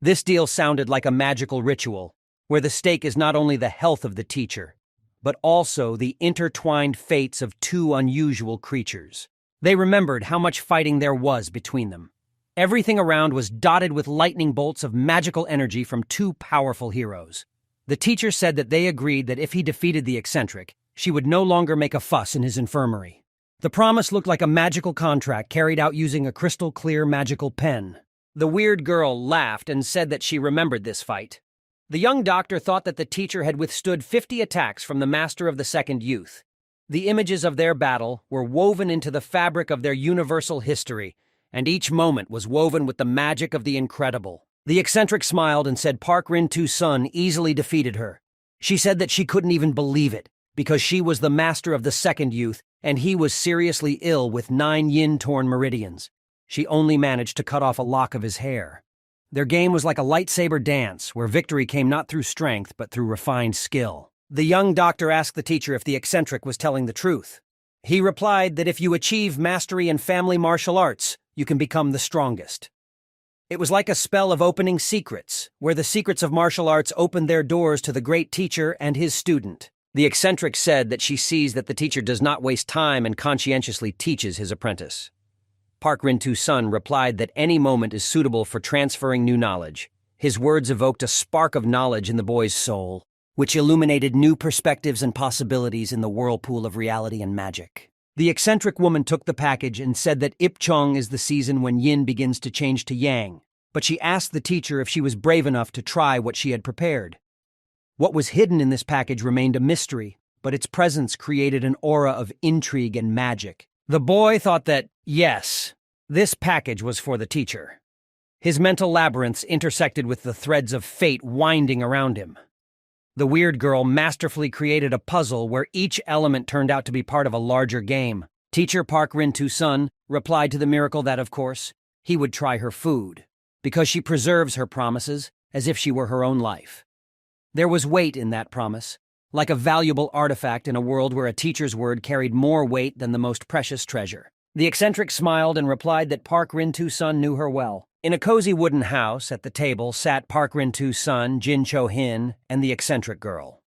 This deal sounded like a magical ritual, where the stake is not only the health of the teacher, but also the intertwined fates of two unusual creatures. They remembered how much fighting there was between them. Everything around was dotted with lightning bolts of magical energy from two powerful heroes. The teacher said that they agreed that if he defeated the eccentric, she would no longer make a fuss in his infirmary. The promise looked like a magical contract carried out using a crystal-clear magical pen. The weird girl laughed and said that she remembered this fight. The young doctor thought that the teacher had withstood 50 attacks from the master of the second youth. The images of their battle were woven into the fabric of their universal history, and each moment was woven with the magic of the incredible. The eccentric smiled and said Park Rin-tu-sun easily defeated her. She said that she couldn't even believe it, because she was the master of the second youth, and he was seriously ill with 9 yin-torn meridians. She only managed to cut off a lock of his hair. Their game was like a lightsaber dance, where victory came not through strength, but through refined skill. The young doctor asked the teacher if the eccentric was telling the truth. He replied that if you achieve mastery in family martial arts, you can become the strongest. It was like a spell of opening secrets, where the secrets of martial arts opened their doors to the great teacher and his student. The eccentric said that she sees that the teacher does not waste time and conscientiously teaches his apprentice. Park Rin-tu-sun replied that any moment is suitable for transferring new knowledge. His words evoked a spark of knowledge in the boy's soul, which illuminated new perspectives and possibilities in the whirlpool of reality and magic. The eccentric woman took the package and said that Ipchong is the season when yin begins to change to yang, but she asked the teacher if she was brave enough to try what she had prepared. What was hidden in this package remained a mystery, but its presence created an aura of intrigue and magic. The boy thought that Yes, this package was for the teacher. His mental labyrinths intersected with the threads of fate winding around him. The weird girl masterfully created a puzzle where each element turned out to be part of a larger game. Teacher Park Rin-tu-sun replied to the miracle that, of course, he would try her food, because she preserves her promises as if she were her own life. There was weight in that promise, like a valuable artifact in a world where a teacher's word carried more weight than the most precious treasure. The eccentric smiled and replied that Park Rin-tu-sun knew her well. In a cozy wooden house, at the table, sat Park Rin-tu-sun, Jin Cho-hin, and the eccentric girl.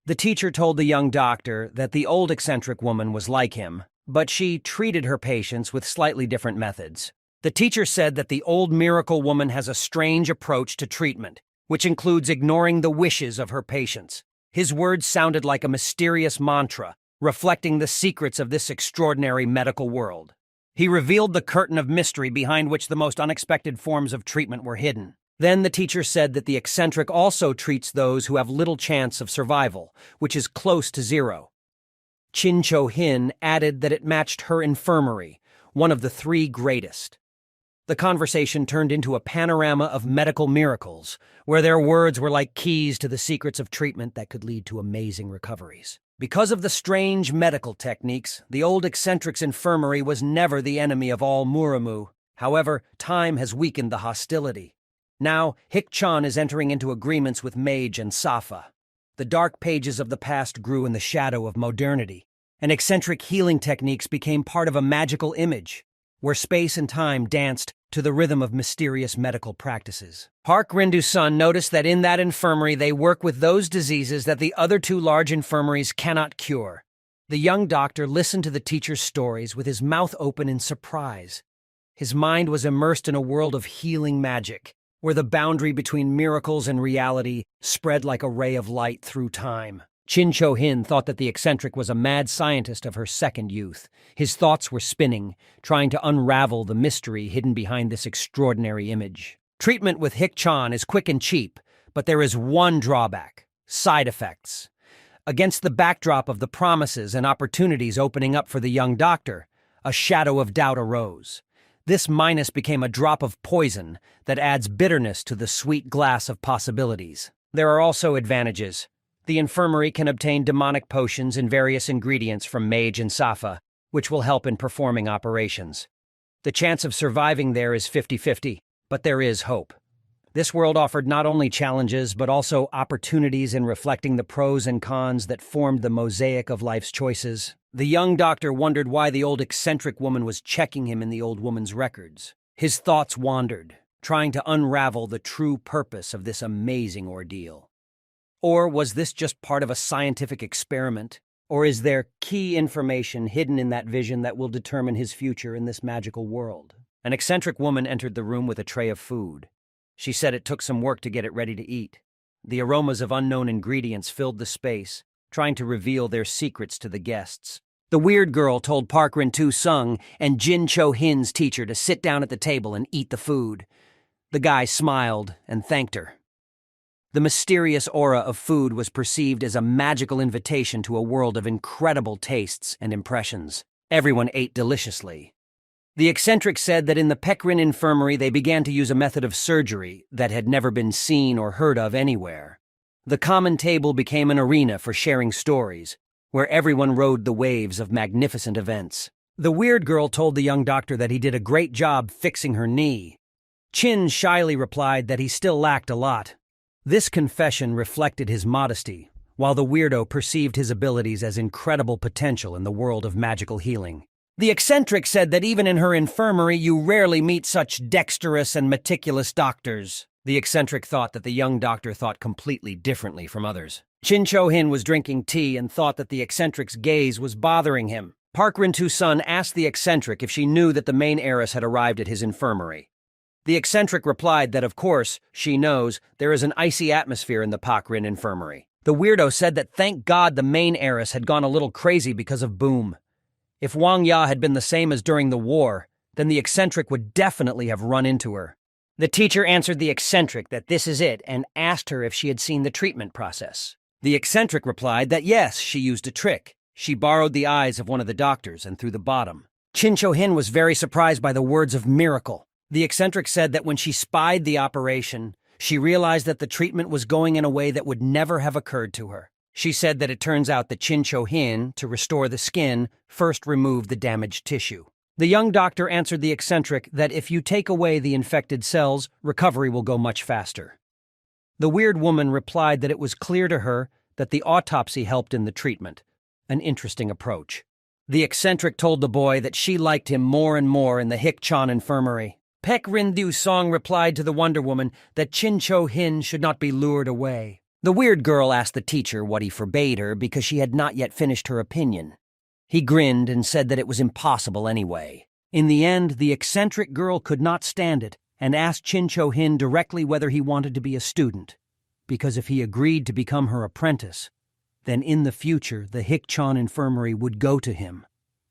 The teacher told the young doctor that the old eccentric woman was like him, but she treated her patients with slightly different methods. The teacher said that the old miracle woman has a strange approach to treatment, which includes ignoring the wishes of her patients. His words sounded like a mysterious mantra, reflecting the secrets of this extraordinary medical world. He revealed the curtain of mystery behind which the most unexpected forms of treatment were hidden. Then the teacher said that the eccentric also treats those who have little chance of survival, which is close to zero. Chin Cho-hin added that it matched her infirmary, one of the three greatest. The conversation turned into a panorama of medical miracles, where their words were like keys to the secrets of treatment that could lead to amazing recoveries. Because of the strange medical techniques, the old eccentric's infirmary was never the enemy of all Muramu. However, time has weakened the hostility. Now, Hik-chan is entering into agreements with Mage and Safa. The dark pages of the past grew in the shadow of modernity, and eccentric healing techniques became part of a magical image, where space and time danced to the rhythm of mysterious medical practices. Park Rin-tu-sun noticed that in that infirmary they work with those diseases that the other two large infirmaries cannot cure. The young doctor listened to the teacher's stories with his mouth open in surprise. His mind was immersed in a world of healing magic, where the boundary between miracles and reality spread like a ray of light through time. Chin Cho-hin thought that the eccentric was a mad scientist of her second youth. His thoughts were spinning, trying to unravel the mystery hidden behind this extraordinary image. Treatment with Hik-chan is quick and cheap, but there is one drawback: side effects. Against the backdrop of the promises and opportunities opening up for the young doctor, a shadow of doubt arose. This minus became a drop of poison that adds bitterness to the sweet glass of possibilities. There are also advantages. The infirmary can obtain demonic potions and various ingredients from Mage and Safa, which will help in performing operations. The chance of surviving there is 50-50, but there is hope. This world offered not only challenges, but also opportunities in reflecting the pros and cons that formed the mosaic of life's choices. The young doctor wondered why the old eccentric woman was checking him in the old woman's records. His thoughts wandered, trying to unravel the true purpose of this amazing ordeal. Or was this just part of a scientific experiment? Or is there key information hidden in that vision that will determine his future in this magical world? An eccentric woman entered the room with a tray of food. She said it took some work to get it ready to eat. The aromas of unknown ingredients filled the space, trying to reveal their secrets to the guests. The weird girl told Park Rin-tu-sun and Jin Cho-hin's teacher to sit down at the table and eat the food. The guy smiled and thanked her. The mysterious aura of food was perceived as a magical invitation to a world of incredible tastes and impressions. Everyone ate deliciously. The eccentric said that in the Pekrin infirmary they began to use a method of surgery that had never been seen or heard of anywhere. The common table became an arena for sharing stories, where everyone rode the waves of magnificent events. The weird girl told the young doctor that he did a great job fixing her knee. Chin shyly replied that he still lacked a lot. This confession reflected his modesty, while the weirdo perceived his abilities as incredible potential in the world of magical healing. The eccentric said that even in her infirmary you rarely meet such dexterous and meticulous doctors. The eccentric thought that the young doctor thought completely differently from others. Chin Cho-hin was drinking tea and thought that the eccentric's gaze was bothering him. Park Rin-tu-sun asked the eccentric if she knew that the main heiress had arrived at his infirmary. The eccentric replied that, of course, she knows there is an icy atmosphere in the Park Rin infirmary. The weirdo said that thank God the main heiress had gone a little crazy because of Boom. If Wang Ya had been the same as during the war, then the eccentric would definitely have run into her. The teacher answered the eccentric that this is it and asked her if she had seen the treatment process. The eccentric replied that yes, she used a trick. She borrowed the eyes of one of the doctors and through the bottom. Chin Cho-hin was very surprised by the words of miracle. The eccentric said that when she spied the operation, she realized that the treatment was going in a way that would never have occurred to her. She said that it turns out that Chin Cho-hin, to restore the skin, first removed the damaged tissue. The young doctor answered the eccentric that if you take away the infected cells, recovery will go much faster. The weird woman replied that it was clear to her that the autopsy helped in the treatment, an interesting approach. The eccentric told the boy that she liked him more and more in the Hikchan infirmary. Pek Rindu Song replied to the Wonder Woman that Chin Cho-hin should not be lured away. The weird girl asked the teacher what he forbade her because she had not yet finished her opinion. He grinned and said that it was impossible anyway. In the end, the eccentric girl could not stand it and asked Chin Cho-hin directly whether he wanted to be a student, because if he agreed to become her apprentice, then in the future the Hikchan infirmary would go to him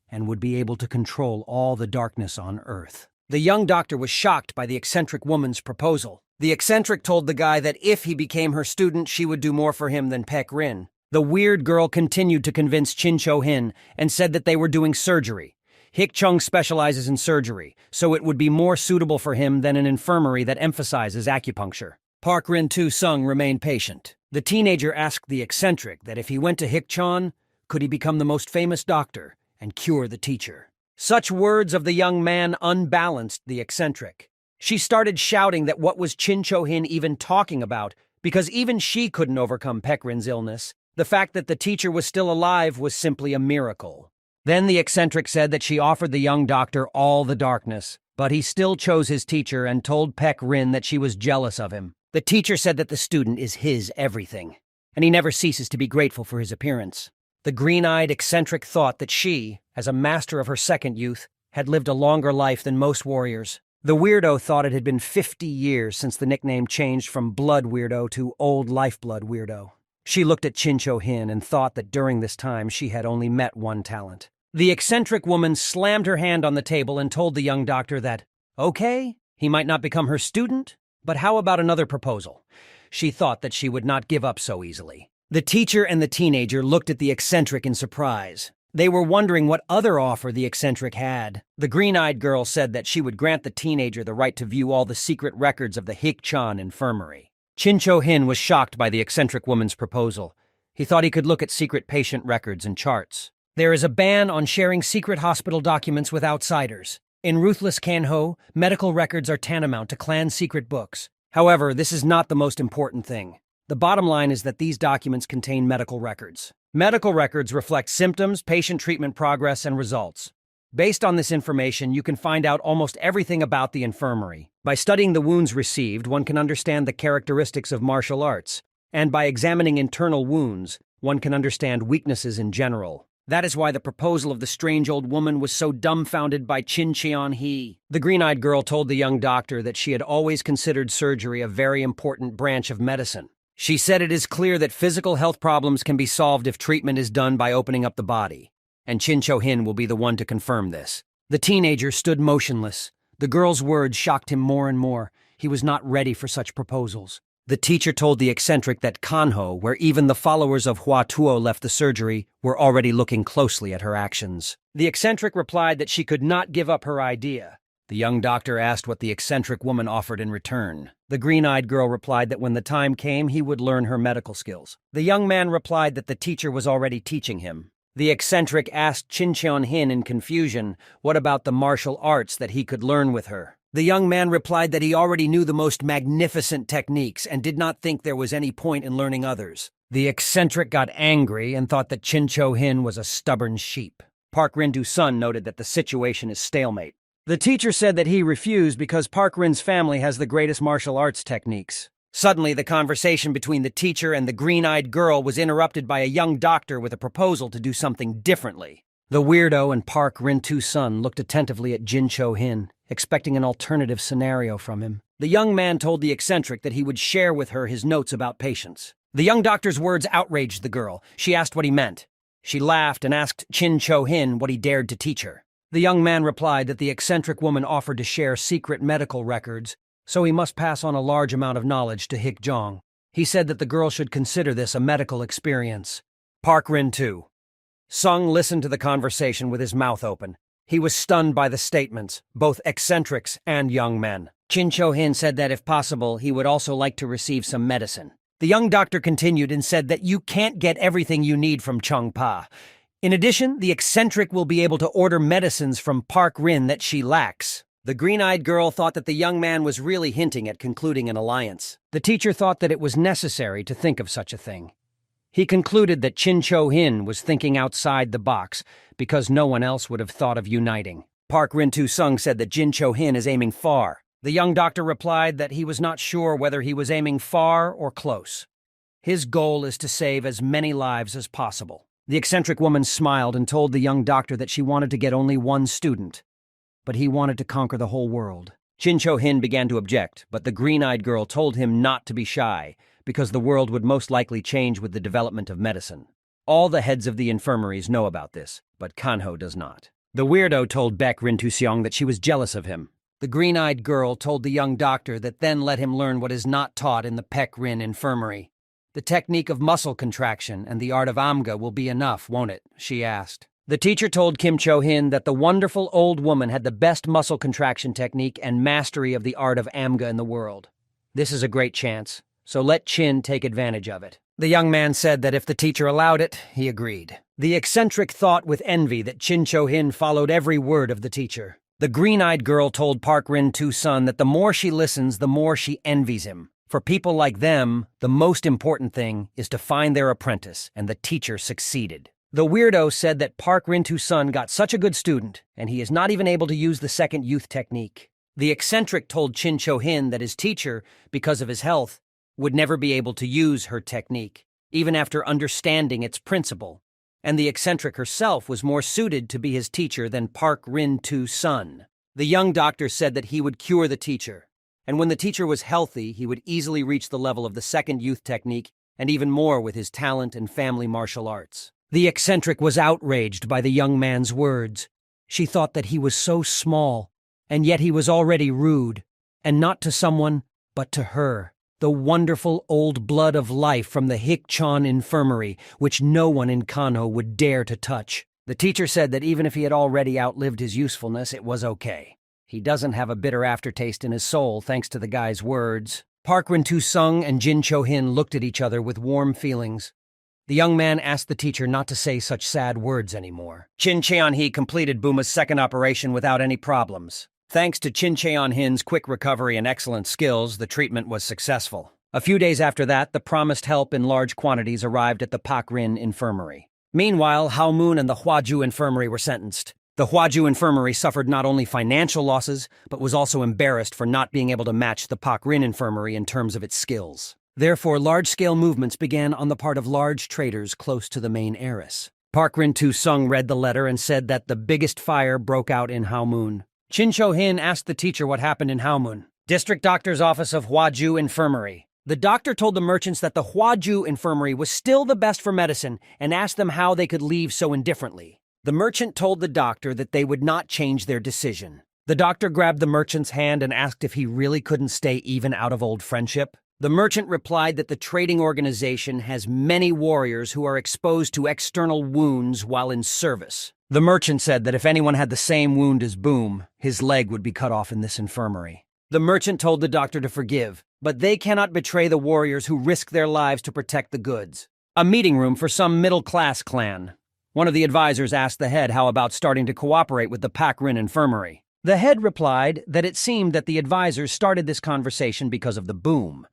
and would be able to control all the darkness on Earth. The young doctor was shocked by the eccentric woman's proposal. The eccentric told the guy that if he became her student, she would do more for him than Pek Rin. The weird girl continued to convince Chin Cho-hin and said that they were doing surgery. Hik Chung specializes in surgery, so it would be more suitable for him than an infirmary that emphasizes acupuncture. Park Rin-tu Sung remained patient. The teenager asked the eccentric that if he went to Hikchan, could he become the most famous doctor and cure the teacher. Such words of the young man unbalanced the eccentric. She started shouting that what was Chin Cho-hin even talking about, because even she couldn't overcome Pek Rin's illness. The fact that the teacher was still alive was simply a miracle. Then the eccentric said that she offered the young doctor all the darkness, but he still chose his teacher and told Pek Rin that she was jealous of him. The teacher said that the student is his everything, and he never ceases to be grateful for his appearance. The green-eyed eccentric thought that she, as a master of her second youth, had lived a longer life than most warriors. The weirdo thought it had been 50 years since the nickname changed from Blood Weirdo to Old Lifeblood Weirdo. She looked at Chin Cho-hin and thought that during this time she had only met one talent. The eccentric woman slammed her hand on the table and told the young doctor that, okay, he might not become her student, but how about another proposal? She thought that she would not give up so easily. The teacher and the teenager looked at the eccentric in surprise. They were wondering what other offer the eccentric had. The green-eyed girl said that she would grant the teenager the right to view all the secret records of the Hikchan infirmary. Chin Cho-hin was shocked by the eccentric woman's proposal. He thought he could look at secret patient records and charts. There is a ban on sharing secret hospital documents with outsiders. In ruthless Kanho, medical records are tantamount to clan secret books. However, this is not the most important thing. The bottom line is that these documents contain medical records. Medical records reflect symptoms, patient treatment progress, and results. Based on this information, you can find out almost everything about the infirmary. By studying the wounds received, one can understand the characteristics of martial arts, and by examining internal wounds, one can understand weaknesses in general. That is why the proposal of the strange old woman was so dumbfounded by Chin Cheon-hee. The green-eyed girl told the young doctor that she had always considered surgery a very important branch of medicine. She said it is clear that physical health problems can be solved if treatment is done by opening up the body, and Chin Cho-hin will be the one to confirm this. The teenager stood motionless. The girl's words shocked him more and more. He was not ready for such proposals. The teacher told the eccentric that Kanho, where even the followers of Hua Tuo left the surgery, were already looking closely at her actions. The eccentric replied that she could not give up her idea. The young doctor asked what the eccentric woman offered in return. The green-eyed girl replied that when the time came, he would learn her medical skills. The young man replied that the teacher was already teaching him. The eccentric asked Chin Cheon-hin in confusion what about the martial arts that he could learn with her. The young man replied that he already knew the most magnificent techniques and did not think there was any point in learning others. The eccentric got angry and thought that Chin Cho-hin was a stubborn sheep. Park Rin-du-sun noted that the situation is stalemate. The teacher said that he refused because Park Rin's family has the greatest martial arts techniques. Suddenly, the conversation between the teacher and the green-eyed girl was interrupted by a young doctor with a proposal to do something differently. The weirdo and Park Rin-tu-sun looked attentively at Chin Cho-hin, expecting an alternative scenario from him. The young man told the eccentric that he would share with her his notes about patients. The young doctor's words outraged the girl. She asked what he meant. She laughed and asked Chin Cho-hin what he dared to teach her. The young man replied that the eccentric woman offered to share secret medical records, so he must pass on a large amount of knowledge to Hik Jong. He said that the girl should consider this a medical experience. Park Rin-tu Sung listened to the conversation with his mouth open. He was stunned by the statements, both eccentrics and young men. Chin Cho-hin said that if possible, he would also like to receive some medicine. The young doctor continued and said that you can't get everything you need from Chung Pa. In addition, the eccentric will be able to order medicines from Park Rin that she lacks. The green-eyed girl thought that the young man was really hinting at concluding an alliance. The teacher thought that it was necessary to think of such a thing. He concluded that Chin Cho-hin was thinking outside the box because no one else would have thought of uniting. Park Rin-tu-sung said that Jin Cho-hin is aiming far. The young doctor replied that he was not sure whether he was aiming far or close. His goal is to save as many lives as possible. The eccentric woman smiled and told the young doctor that she wanted to get only one student, but he wanted to conquer the whole world. Chin Cho-hin began to object, but the green-eyed girl told him not to be shy, because the world would most likely change with the development of medicine. All the heads of the infirmaries know about this, but Kanho does not. The weirdo told Baek Rin-tu-seong that she was jealous of him. The green-eyed girl told the young doctor that then let him learn what is not taught in the Baek Rin infirmary. The technique of muscle contraction and the art of Amga will be enough, won't it? She asked. The teacher told Kim Cho-hin that the wonderful old woman had the best muscle contraction technique and mastery of the art of Amga in the world. This is a great chance, so let Chin take advantage of it. The young man said that if the teacher allowed it, he agreed. The eccentric thought with envy that Chin Cho-hin followed every word of the teacher. The green-eyed girl told Park Rin-tu-sun that the more she listens, the more she envies him. For people like them, the most important thing is to find their apprentice, and the teacher succeeded. The weirdo said that Park Rin-tu-sun got such a good student, and he is not even able to use the second youth technique. The eccentric told Chin Cho-hin that his teacher, because of his health, would never be able to use her technique, even after understanding its principle. And the eccentric herself was more suited to be his teacher than Park Rin-tu-sun. The young doctor said that he would cure the teacher, and when the teacher was healthy, he would easily reach the level of the second youth technique, and even more with his talent and family martial arts. The eccentric was outraged by the young man's words. She thought that he was so small, and yet he was already rude, and not to someone, but to her. The wonderful old blood of life from the Hikchon infirmary, which no one in Kanho would dare to touch. The teacher said that even if he had already outlived his usefulness, it was okay. He doesn't have a bitter aftertaste in his soul thanks to the guy's words. Park Rin-tu-sung and Jin Cho-hin looked at each other with warm feelings. The young man asked the teacher not to say such sad words anymore. Chin Cheon-hee completed Buma's second operation without any problems. Thanks to Chin Cheon-hin's quick recovery and excellent skills, the treatment was successful. A few days after that, the promised help in large quantities arrived at the Pak Rin infirmary. Meanwhile, Hao Moon and the Hwaju infirmary were sentenced. The Hwaju infirmary suffered not only financial losses, but was also embarrassed for not being able to match the Pak Rin infirmary in terms of its skills. Therefore, large-scale movements began on the part of large traders close to the main heiress. Park Rin-tu-sung read the letter and said that the biggest fire broke out in Hao Moon. Chin Cho-hin asked the teacher what happened in Hao Moon. District Doctor's Office of Hwaju Infirmary. The doctor told the merchants that the Hwaju Infirmary was still the best for medicine and asked them how they could leave so indifferently. The merchant told the doctor that they would not change their decision. The doctor grabbed the merchant's hand and asked if he really couldn't stay even out of old friendship. The merchant replied that the trading organization has many warriors who are exposed to external wounds while in service. The merchant said that if anyone had the same wound as Boom, his leg would be cut off in this infirmary. The merchant told the doctor to forgive, but they cannot betray the warriors who risk their lives to protect the goods. A meeting room for some middle-class clan. One of the advisors asked the head how about starting to cooperate with the Pak Rin infirmary. The head replied that it seemed that the advisors started this conversation because of the Boom.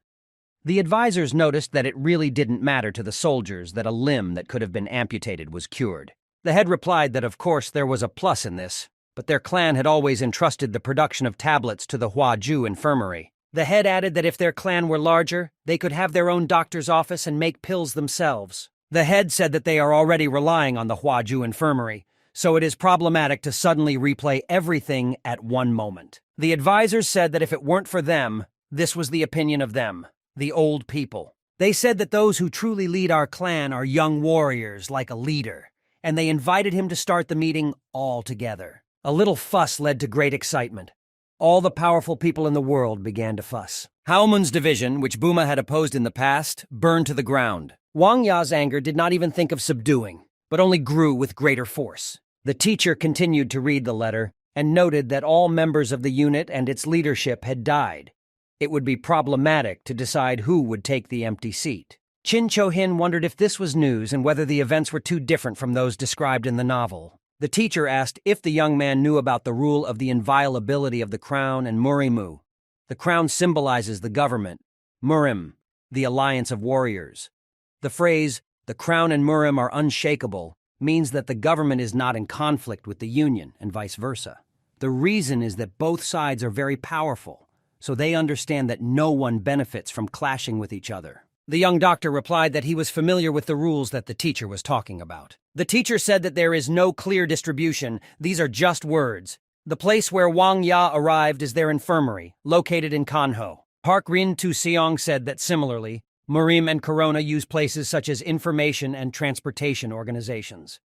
The advisors noticed that it really didn't matter to the soldiers that a limb that could have been amputated was cured. The head replied that of course there was a plus in this, but their clan had always entrusted the production of tablets to the Hwaju infirmary. The head added that if their clan were larger, they could have their own doctor's office and make pills themselves. The head said that they are already relying on the Hwaju infirmary, so it is problematic to suddenly replay everything at one moment. The advisors said that if it weren't for them, this was the opinion of them, the old people. They said that those who truly lead our clan are young warriors like a leader, and they invited him to start the meeting all together. A little fuss led to great excitement. All the powerful people in the world began to fuss. Hao Moon's division, which Buma had opposed in the past, burned to the ground. Wang Ya's anger did not even think of subduing, but only grew with greater force. The teacher continued to read the letter and noted that all members of the unit and its leadership had died. It would be problematic to decide who would take the empty seat. Chin Cho-hin wondered if this was news and whether the events were too different from those described in the novel. The teacher asked if the young man knew about the rule of the inviolability of the crown and Murimu. The crown symbolizes the government, Murim, the alliance of warriors. The phrase, "the crown and Murim are unshakable," means that the government is not in conflict with the union, and vice versa. The reason is that both sides are very powerful, so they understand that no one benefits from clashing with each other. The young doctor replied that he was familiar with the rules that the teacher was talking about. The teacher said that there is no clear distribution, these are just words. The place where Wang Ya arrived is their infirmary, located in Kanho. Park Rin Tu Seong said that similarly, Murim and Corona use places such as information and transportation organizations.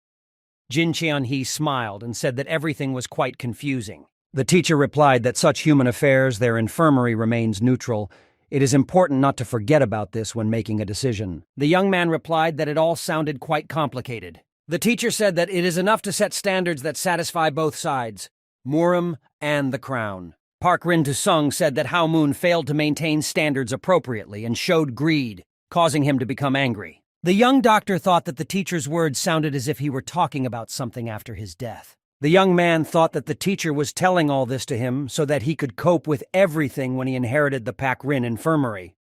Jin Cheon-hee smiled and said that everything was quite confusing. The teacher replied that such human affairs, their infirmary remains neutral. It is important not to forget about this when making a decision. The young man replied that it all sounded quite complicated. The teacher said that it is enough to set standards that satisfy both sides, Murim and the crown. Park Rin-tu-sung said that Hao Moon failed to maintain standards appropriately and showed greed, causing him to become angry. The young doctor thought that the teacher's words sounded as if he were talking about something after his death. The young man thought that the teacher was telling all this to him so that he could cope with everything when he inherited the Pak Rin infirmary.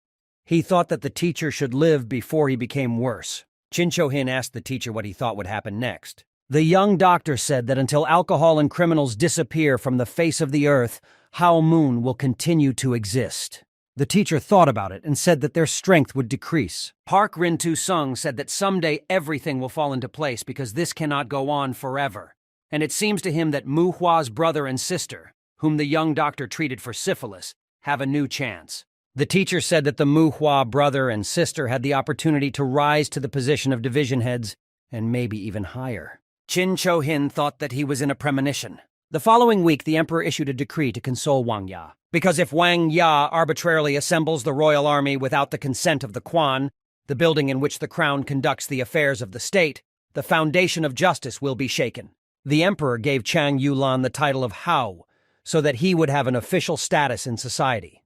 He thought that the teacher should live before he became worse. Chin Cho-hin asked the teacher what he thought would happen next. The young doctor said that until alcohol and criminals disappear from the face of the earth, Hao Moon will continue to exist. The teacher thought about it and said that their strength would decrease. Park Rin-tu-sung said that someday everything will fall into place because this cannot go on forever. And it seems to him that Mu Hua's brother and sister, whom the young doctor treated for syphilis, have a new chance. The teacher said that the Mu Hua brother and sister had the opportunity to rise to the position of division heads, and maybe even higher. Chin Cho-hin thought that he was in a premonition. The following week, the emperor issued a decree to console Wang Ya. Because if Wang Ya arbitrarily assembles the royal army without the consent of the Quan, the building in which the crown conducts the affairs of the state, the foundation of justice will be shaken. The emperor gave Chang Yulan the title of Hao, so that he would have an official status in society.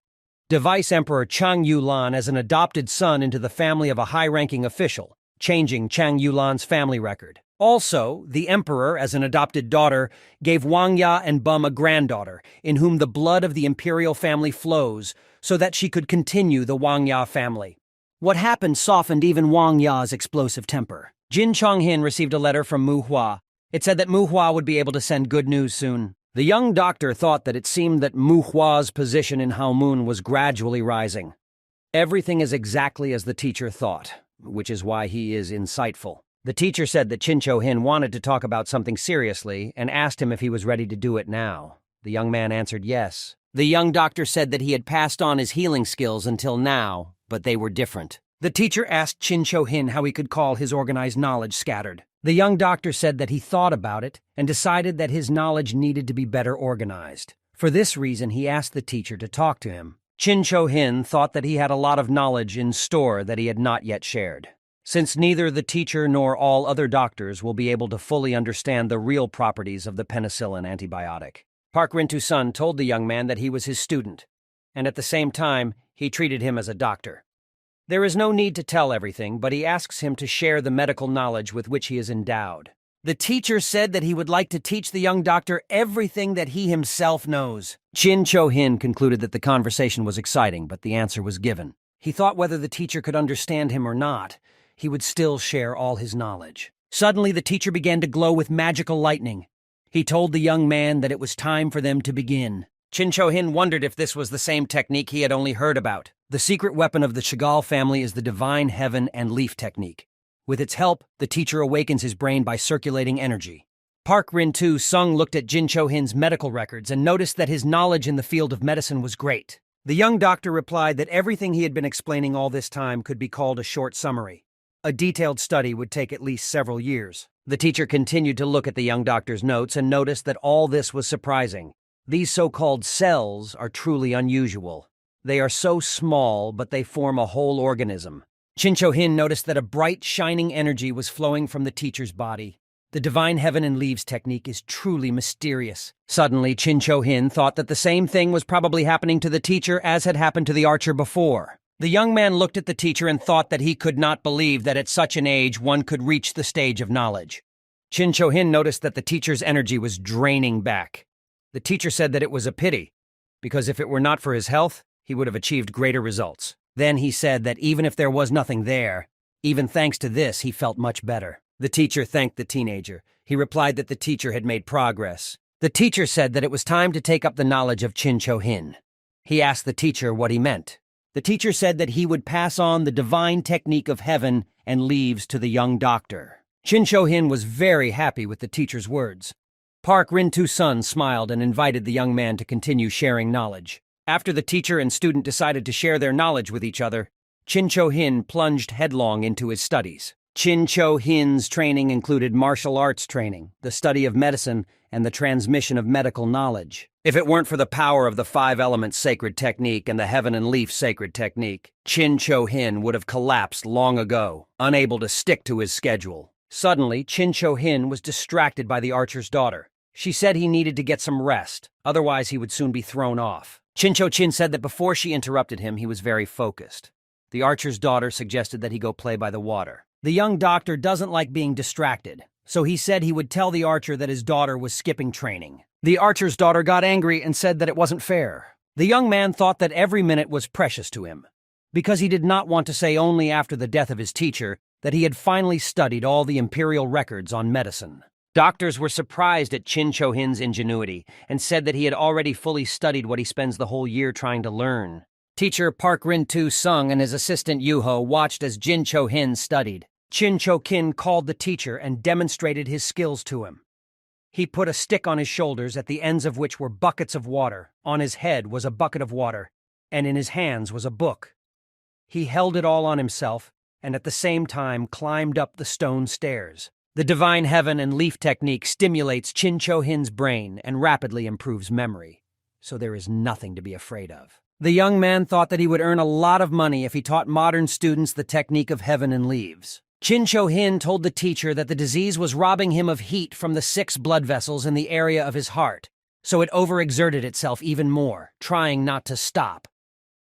Device Emperor Chang Yulan as an adopted son into the family of a high-ranking official, changing Chang Yulan's family record. Also, the emperor, as an adopted daughter, gave Wang Ya and Bum a granddaughter, in whom the blood of the imperial family flows, so that she could continue the Wang Ya family. What happened softened even Wang Ya's explosive temper. Jin Chong-hin received a letter from Mu Hua. It said that Mu Hua would be able to send good news soon. The young doctor thought that it seemed that Mu Hua's position in Hao Moon was gradually rising. Everything is exactly as the teacher thought, which is why he is insightful. The teacher said that Chin Cho-hin wanted to talk about something seriously and asked him if he was ready to do it now. The young man answered yes. The young doctor said that he had passed on his healing skills until now, but they were different. The teacher asked Chin Cho-hin how he could call his organized knowledge scattered. The young doctor said that he thought about it and decided that his knowledge needed to be better organized. For this reason, he asked the teacher to talk to him. Chin Cho-hin thought that he had a lot of knowledge in store that he had not yet shared. Since neither the teacher nor all other doctors will be able to fully understand the real properties of the penicillin antibiotic, Park Rin-tu-sun told the young man that he was his student, and at the same time, he treated him as a doctor. There is no need to tell everything, but he asks him to share the medical knowledge with which he is endowed. The teacher said that he would like to teach the young doctor everything that he himself knows. Chin Cho-hin concluded that the conversation was exciting, but the answer was given. He thought whether the teacher could understand him or not, he would still share all his knowledge. Suddenly, the teacher began to glow with magical lightning. He told the young man that it was time for them to begin. Chin Cho-hin wondered if this was the same technique he had only heard about. The secret weapon of the Chagall family is the divine heaven and leaf technique. With its help, the teacher awakens his brain by circulating energy. Park Rin-tu-sung looked at Jin Cho-hin's medical records and noticed that his knowledge in the field of medicine was great. The young doctor replied that everything he had been explaining all this time could be called a short summary. A detailed study would take at least several years. The teacher continued to look at the young doctor's notes and noticed that all this was surprising. These so-called cells are truly unusual. They are so small, but they form a whole organism. Chin Cho-hin noticed that a bright, shining energy was flowing from the teacher's body. The divine heaven and leaves technique is truly mysterious. Suddenly, Chin Cho-hin thought that the same thing was probably happening to the teacher as had happened to the archer before. The young man looked at the teacher and thought that he could not believe that at such an age one could reach the stage of knowledge. Chin Cho-hin noticed that the teacher's energy was draining back. The teacher said that it was a pity, because if it were not for his health, he would have achieved greater results. Then he said that even if there was nothing there, even thanks to this, he felt much better. The teacher thanked the teenager. He replied that the teacher had made progress. The teacher said that it was time to take up the knowledge of Chin Cho-hin. He asked the teacher what he meant. The teacher said that he would pass on the divine technique of heaven and leaves to the young doctor. Chin Cho-hin was very happy with the teacher's words. Park Rin-tu's son smiled and invited the young man to continue sharing knowledge. After the teacher and student decided to share their knowledge with each other, Chin Cho-hin plunged headlong into his studies. Chin Cho-hin's training included martial arts training, the study of medicine, and the transmission of medical knowledge. If it weren't for the power of the 5 elements sacred technique and the heaven and leaf sacred technique, Chin Cho-hin would have collapsed long ago, unable to stick to his schedule. Suddenly, Chin Cho-hin was distracted by the archer's daughter. She said he needed to get some rest, otherwise he would soon be thrown off. Chin Cho-chin said that before she interrupted him, he was very focused. The archer's daughter suggested that he go play by the water. The young doctor doesn't like being distracted, so he said he would tell the archer that his daughter was skipping training. The archer's daughter got angry and said that it wasn't fair. The young man thought that every minute was precious to him, because he did not want to say only after the death of his teacher that he had finally studied all the imperial records on medicine. Doctors were surprised at Chin Cho-hin's ingenuity and said that he had already fully studied what he spends the whole year trying to learn. Teacher Park Rin-tu Sung and his assistant Yoo-ho watched as Chin Cho-hin studied. Chin Cho-kin called the teacher and demonstrated his skills to him. He put a stick on his shoulders at the ends of which were buckets of water. On his head was a bucket of water, and in his hands was a book. He held it all on himself and at the same time climbed up the stone stairs. The divine heaven and leaf technique stimulates Chin Cho-hin's brain and rapidly improves memory, so there is nothing to be afraid of. The young man thought that he would earn a lot of money if he taught modern students the technique of heaven and leaves. Chin Cho-hin told the teacher that the disease was robbing him of heat from the 6 blood vessels in the area of his heart, so it overexerted itself even more, trying not to stop.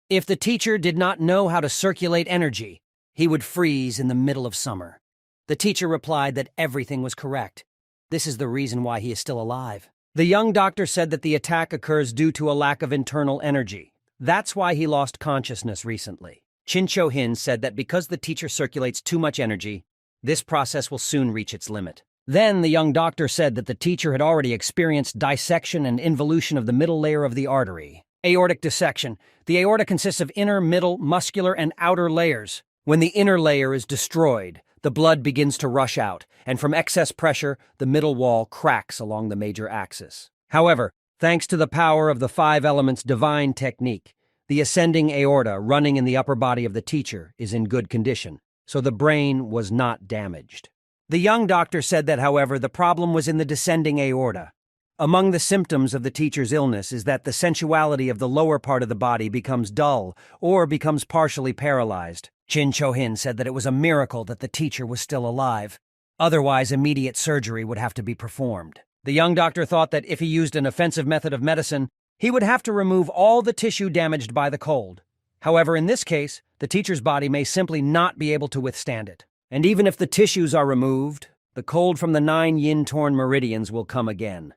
If the teacher did not know how to circulate energy, he would freeze in the middle of summer. The teacher replied that everything was correct. This is the reason why he is still alive. The young doctor said that the attack occurs due to a lack of internal energy. That's why he lost consciousness recently. Chin Cho-hin said that because the teacher circulates too much energy, this process will soon reach its limit. Then the young doctor said that the teacher had already experienced dissection and involution of the middle layer of the artery. Aortic dissection. The aorta consists of inner, middle, muscular, and outer layers. When the inner layer is destroyed, the blood begins to rush out, and from excess pressure, the middle wall cracks along the major axis. However, thanks to the power of the 5 elements divine technique, the ascending aorta running in the upper body of the teacher is in good condition, so the brain was not damaged. The young doctor said that, however, the problem was in the descending aorta. Among the symptoms of the teacher's illness is that the sensuality of the lower part of the body becomes dull or becomes partially paralyzed. Chin Cho-hin said that it was a miracle that the teacher was still alive. Otherwise, immediate surgery would have to be performed. The young doctor thought that if he used an offensive method of medicine, he would have to remove all the tissue damaged by the cold. However, in this case, the teacher's body may simply not be able to withstand it. And even if the tissues are removed, the cold from the 9 yin-torn meridians will come again.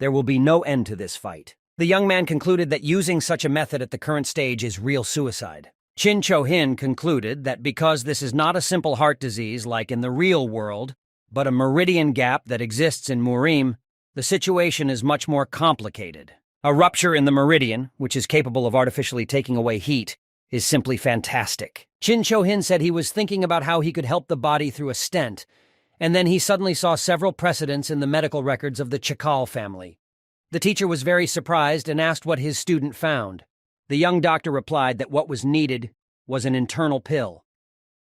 There will be no end to this fight. The young man concluded that using such a method at the current stage is real suicide. Chin Cho-hin concluded that because this is not a simple heart disease like in the real world, but a meridian gap that exists in Murim, the situation is much more complicated. A rupture in the meridian, which is capable of artificially taking away heat, is simply fantastic. Chin Cho-hin said he was thinking about how he could help the body through a stent, and then he suddenly saw several precedents in the medical records of the Chakal family. The teacher was very surprised and asked what his student found. The young doctor replied that what was needed was an internal pill,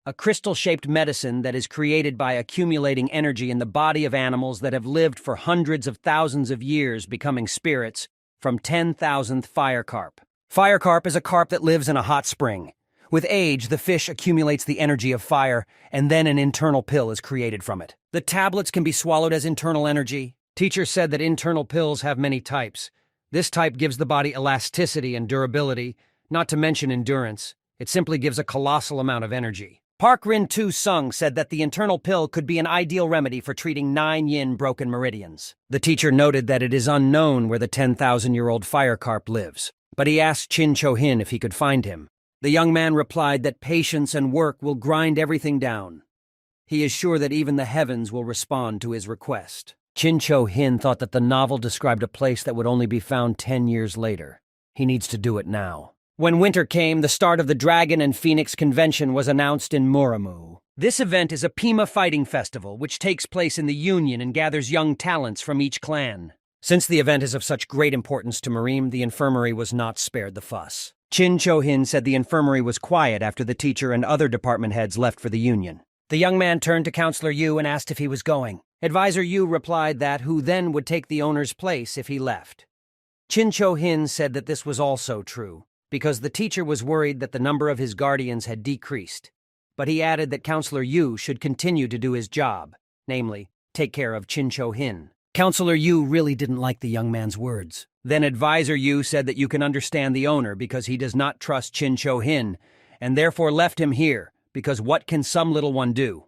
a crystal-shaped medicine that is created by accumulating energy in the body of animals that have lived for hundreds of thousands of years, becoming spirits from 10,000th fire carp. Fire carp is a carp that lives in a hot spring. With age, the fish accumulates the energy of fire, and then an internal pill is created from it. The tablets can be swallowed as internal energy. Teacher said that internal pills have many types. This type gives the body elasticity and durability, not to mention endurance. It simply gives a colossal amount of energy. Park Rin-tu Sung said that the internal pill could be an ideal remedy for treating 9-yin broken meridians. The teacher noted that it is unknown where the 10,000-year-old fire carp lives, but he asked Chin Cho-hin if he could find him. The young man replied that patience and work will grind everything down. He is sure that even the heavens will respond to his request. Chin Cho-hin thought that the novel described a place that would only be found 10 years later. He needs to do it now. When winter came, the start of the Dragon and Phoenix Convention was announced in Muramu. This event is a Pima fighting festival, which takes place in the Union and gathers young talents from each clan. Since the event is of such great importance to Marim, the infirmary was not spared the fuss. Chin Cho-hin said the infirmary was quiet after the teacher and other department heads left for the Union. The young man turned to Counselor Yu and asked if he was going. Advisor Yu replied that who then would take the owner's place if he left. Chin Cho-hin said that this was also true, because the teacher was worried that the number of his guardians had decreased. But he added that Counselor Yu should continue to do his job, namely, take care of Chin Cho-hin. Counselor Yu really didn't like the young man's words. Then Advisor Yu said that you can understand the owner because he does not trust Chin Cho-hin, and therefore left him here, because what can some little one do?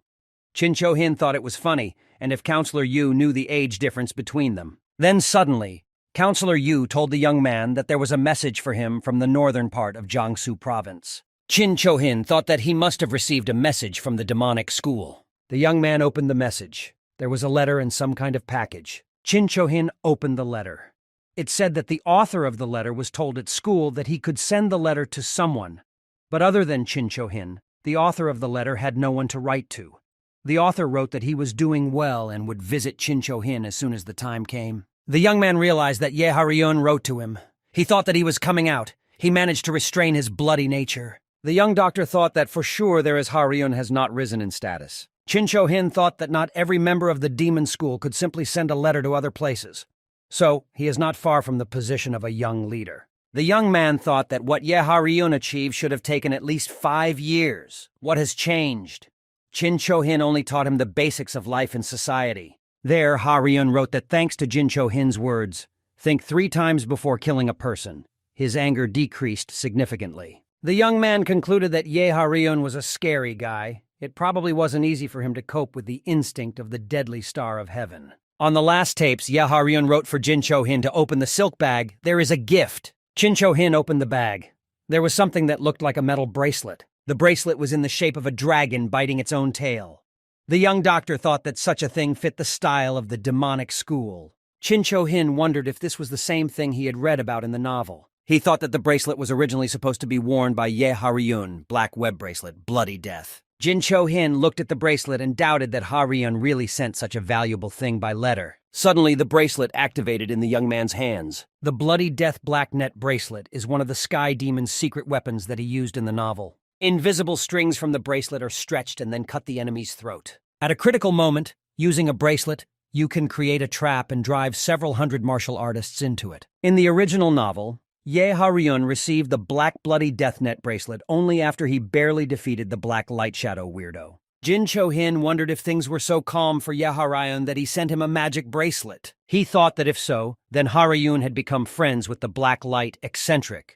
Chin Cho-hin thought it was funny, and if Counselor Yu knew the age difference between them. Then suddenly, Counselor Yu told the young man that there was a message for him from the northern part of Jiangsu province. Chin Cho-hin thought that he must have received a message from the demonic school. The young man opened the message. There was a letter and some kind of package. Chin Cho-hin opened the letter. It said that the author of the letter was told at school that he could send the letter to someone. But other than Chin Cho-hin, the author of the letter had no one to write to. The author wrote that he was doing well and would visit Chin Cho-hin as soon as the time came. The young man realized that Ye Ha-ryun wrote to him. He thought that he was coming out. He managed to restrain his bloody nature. The young doctor thought that for sure Ha-ryun has not risen in status. Chin Cho-hin thought that not every member of the demon school could simply send a letter to other places. So, he is not far from the position of a young leader. The young man thought that what Ye Ha-ryun achieved should have taken at least 5 years. What has changed? Chin Cho-hin only taught him the basics of life and society. There, Ha-ryun wrote that thanks to Chin Cho-hin's words, think 3 times before killing a person. His anger decreased significantly. The young man concluded that Ye Ha-ryun was a scary guy. It probably wasn't easy for him to cope with the instinct of the deadly star of heaven. On the last tapes, Ye Ha-ryun wrote for Chin Cho-hin to open the silk bag. There is a gift. Chin Cho-hin opened the bag. There was something that looked like a metal bracelet. The bracelet was in the shape of a dragon biting its own tail. The young doctor thought that such a thing fit the style of the demonic school. Chin Cho-hin wondered if this was the same thing he had read about in the novel. He thought that the bracelet was originally supposed to be worn by Ye Ha-ryun, black web bracelet, bloody death. Chin Cho-hin looked at the bracelet and doubted that Ha-ryun really sent such a valuable thing by letter. Suddenly, the bracelet activated in the young man's hands. The bloody death black net bracelet is one of the Sky Demon's secret weapons that he used in the novel. Invisible strings from the bracelet are stretched and then cut the enemy's throat. At a critical moment, using a bracelet, you can create a trap and drive several hundred martial artists into it. In the original novel, Ye Ha-ryun received the black bloody death net bracelet only after he barely defeated the black light shadow weirdo. Chin Cho-hin wondered if things were so calm for Ye Ha-ryun that he sent him a magic bracelet. He thought that if so, then Ha-ryun had become friends with the black light eccentric,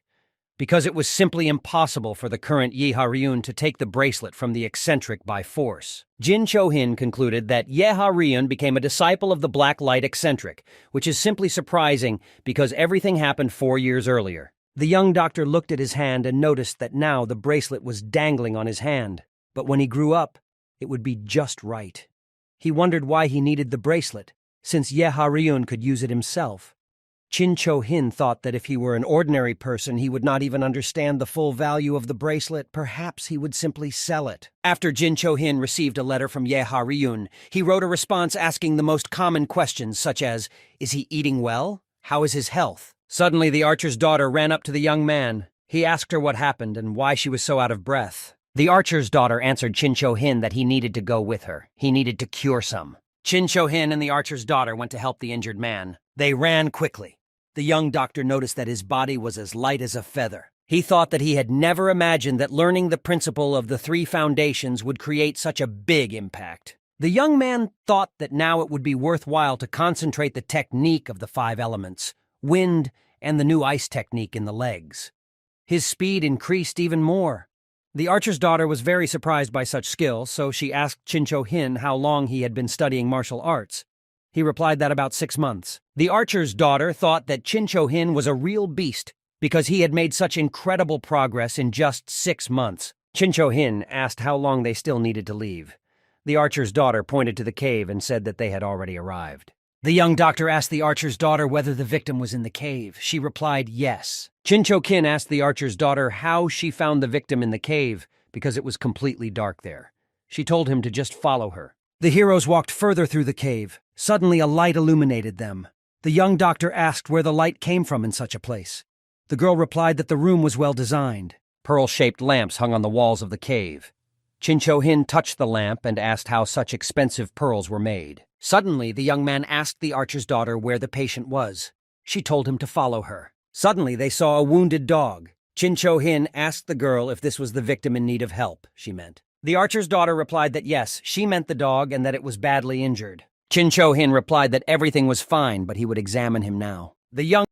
because it was simply impossible for the current Ye Ha-ryun to take the bracelet from the eccentric by force. Chin Cho-hin concluded that Ye Ha-ryun became a disciple of the black light eccentric, which is simply surprising because everything happened 4 years earlier. The young doctor looked at his hand and noticed that now the bracelet was dangling on his hand. But when he grew up, it would be just right. He wondered why he needed the bracelet, since Ye Ha-ryun could use it himself. Chin Cho-hin thought that if he were an ordinary person, he would not even understand the full value of the bracelet. Perhaps he would simply sell it. After Chin Cho-hin received a letter from Ye Ha-ryun, he wrote a response asking the most common questions such as, is he eating well? How is his health? Suddenly, the archer's daughter ran up to the young man. He asked her what happened and why she was so out of breath. The archer's daughter answered Chin Cho-hin that he needed to go with her. He needed to cure some. Chin Cho-hin and the archer's daughter went to help the injured man. They ran quickly. The young doctor noticed that his body was as light as a feather. He thought that he had never imagined that learning the principle of the three foundations would create such a big impact. The young man thought that now it would be worthwhile to concentrate the technique of the 5 elements, wind, and the new ice technique in the legs. His speed increased even more. The archer's daughter was very surprised by such skill, so she asked Chin-Cho-hin how long he had been studying martial arts. He replied that about 6 months. The archer's daughter thought that Chin-Cho-hin was a real beast because he had made such incredible progress in just 6 months. Chin-Cho-hin asked how long they still needed to leave. The archer's daughter pointed to the cave and said that they had already arrived. The young doctor asked the archer's daughter whether the victim was in the cave. She replied yes. Chin-Cho-kin asked the archer's daughter how she found the victim in the cave because it was completely dark there. She told him to just follow her. The heroes walked further through the cave. Suddenly a light illuminated them. The young doctor asked where the light came from in such a place. The girl replied that the room was well designed. Pearl-shaped lamps hung on the walls of the cave. Chin-Cho-hin touched the lamp and asked how such expensive pearls were made. Suddenly, the young man asked the archer's daughter where the patient was. She told him to follow her. Suddenly, they saw a wounded dog. Chin-Cho-hin asked the girl if this was the victim in need of help, she meant. The archer's daughter replied that yes, she meant the dog and that it was badly injured. Chin-Cho-hin replied that everything was fine, but he would examine him now. The young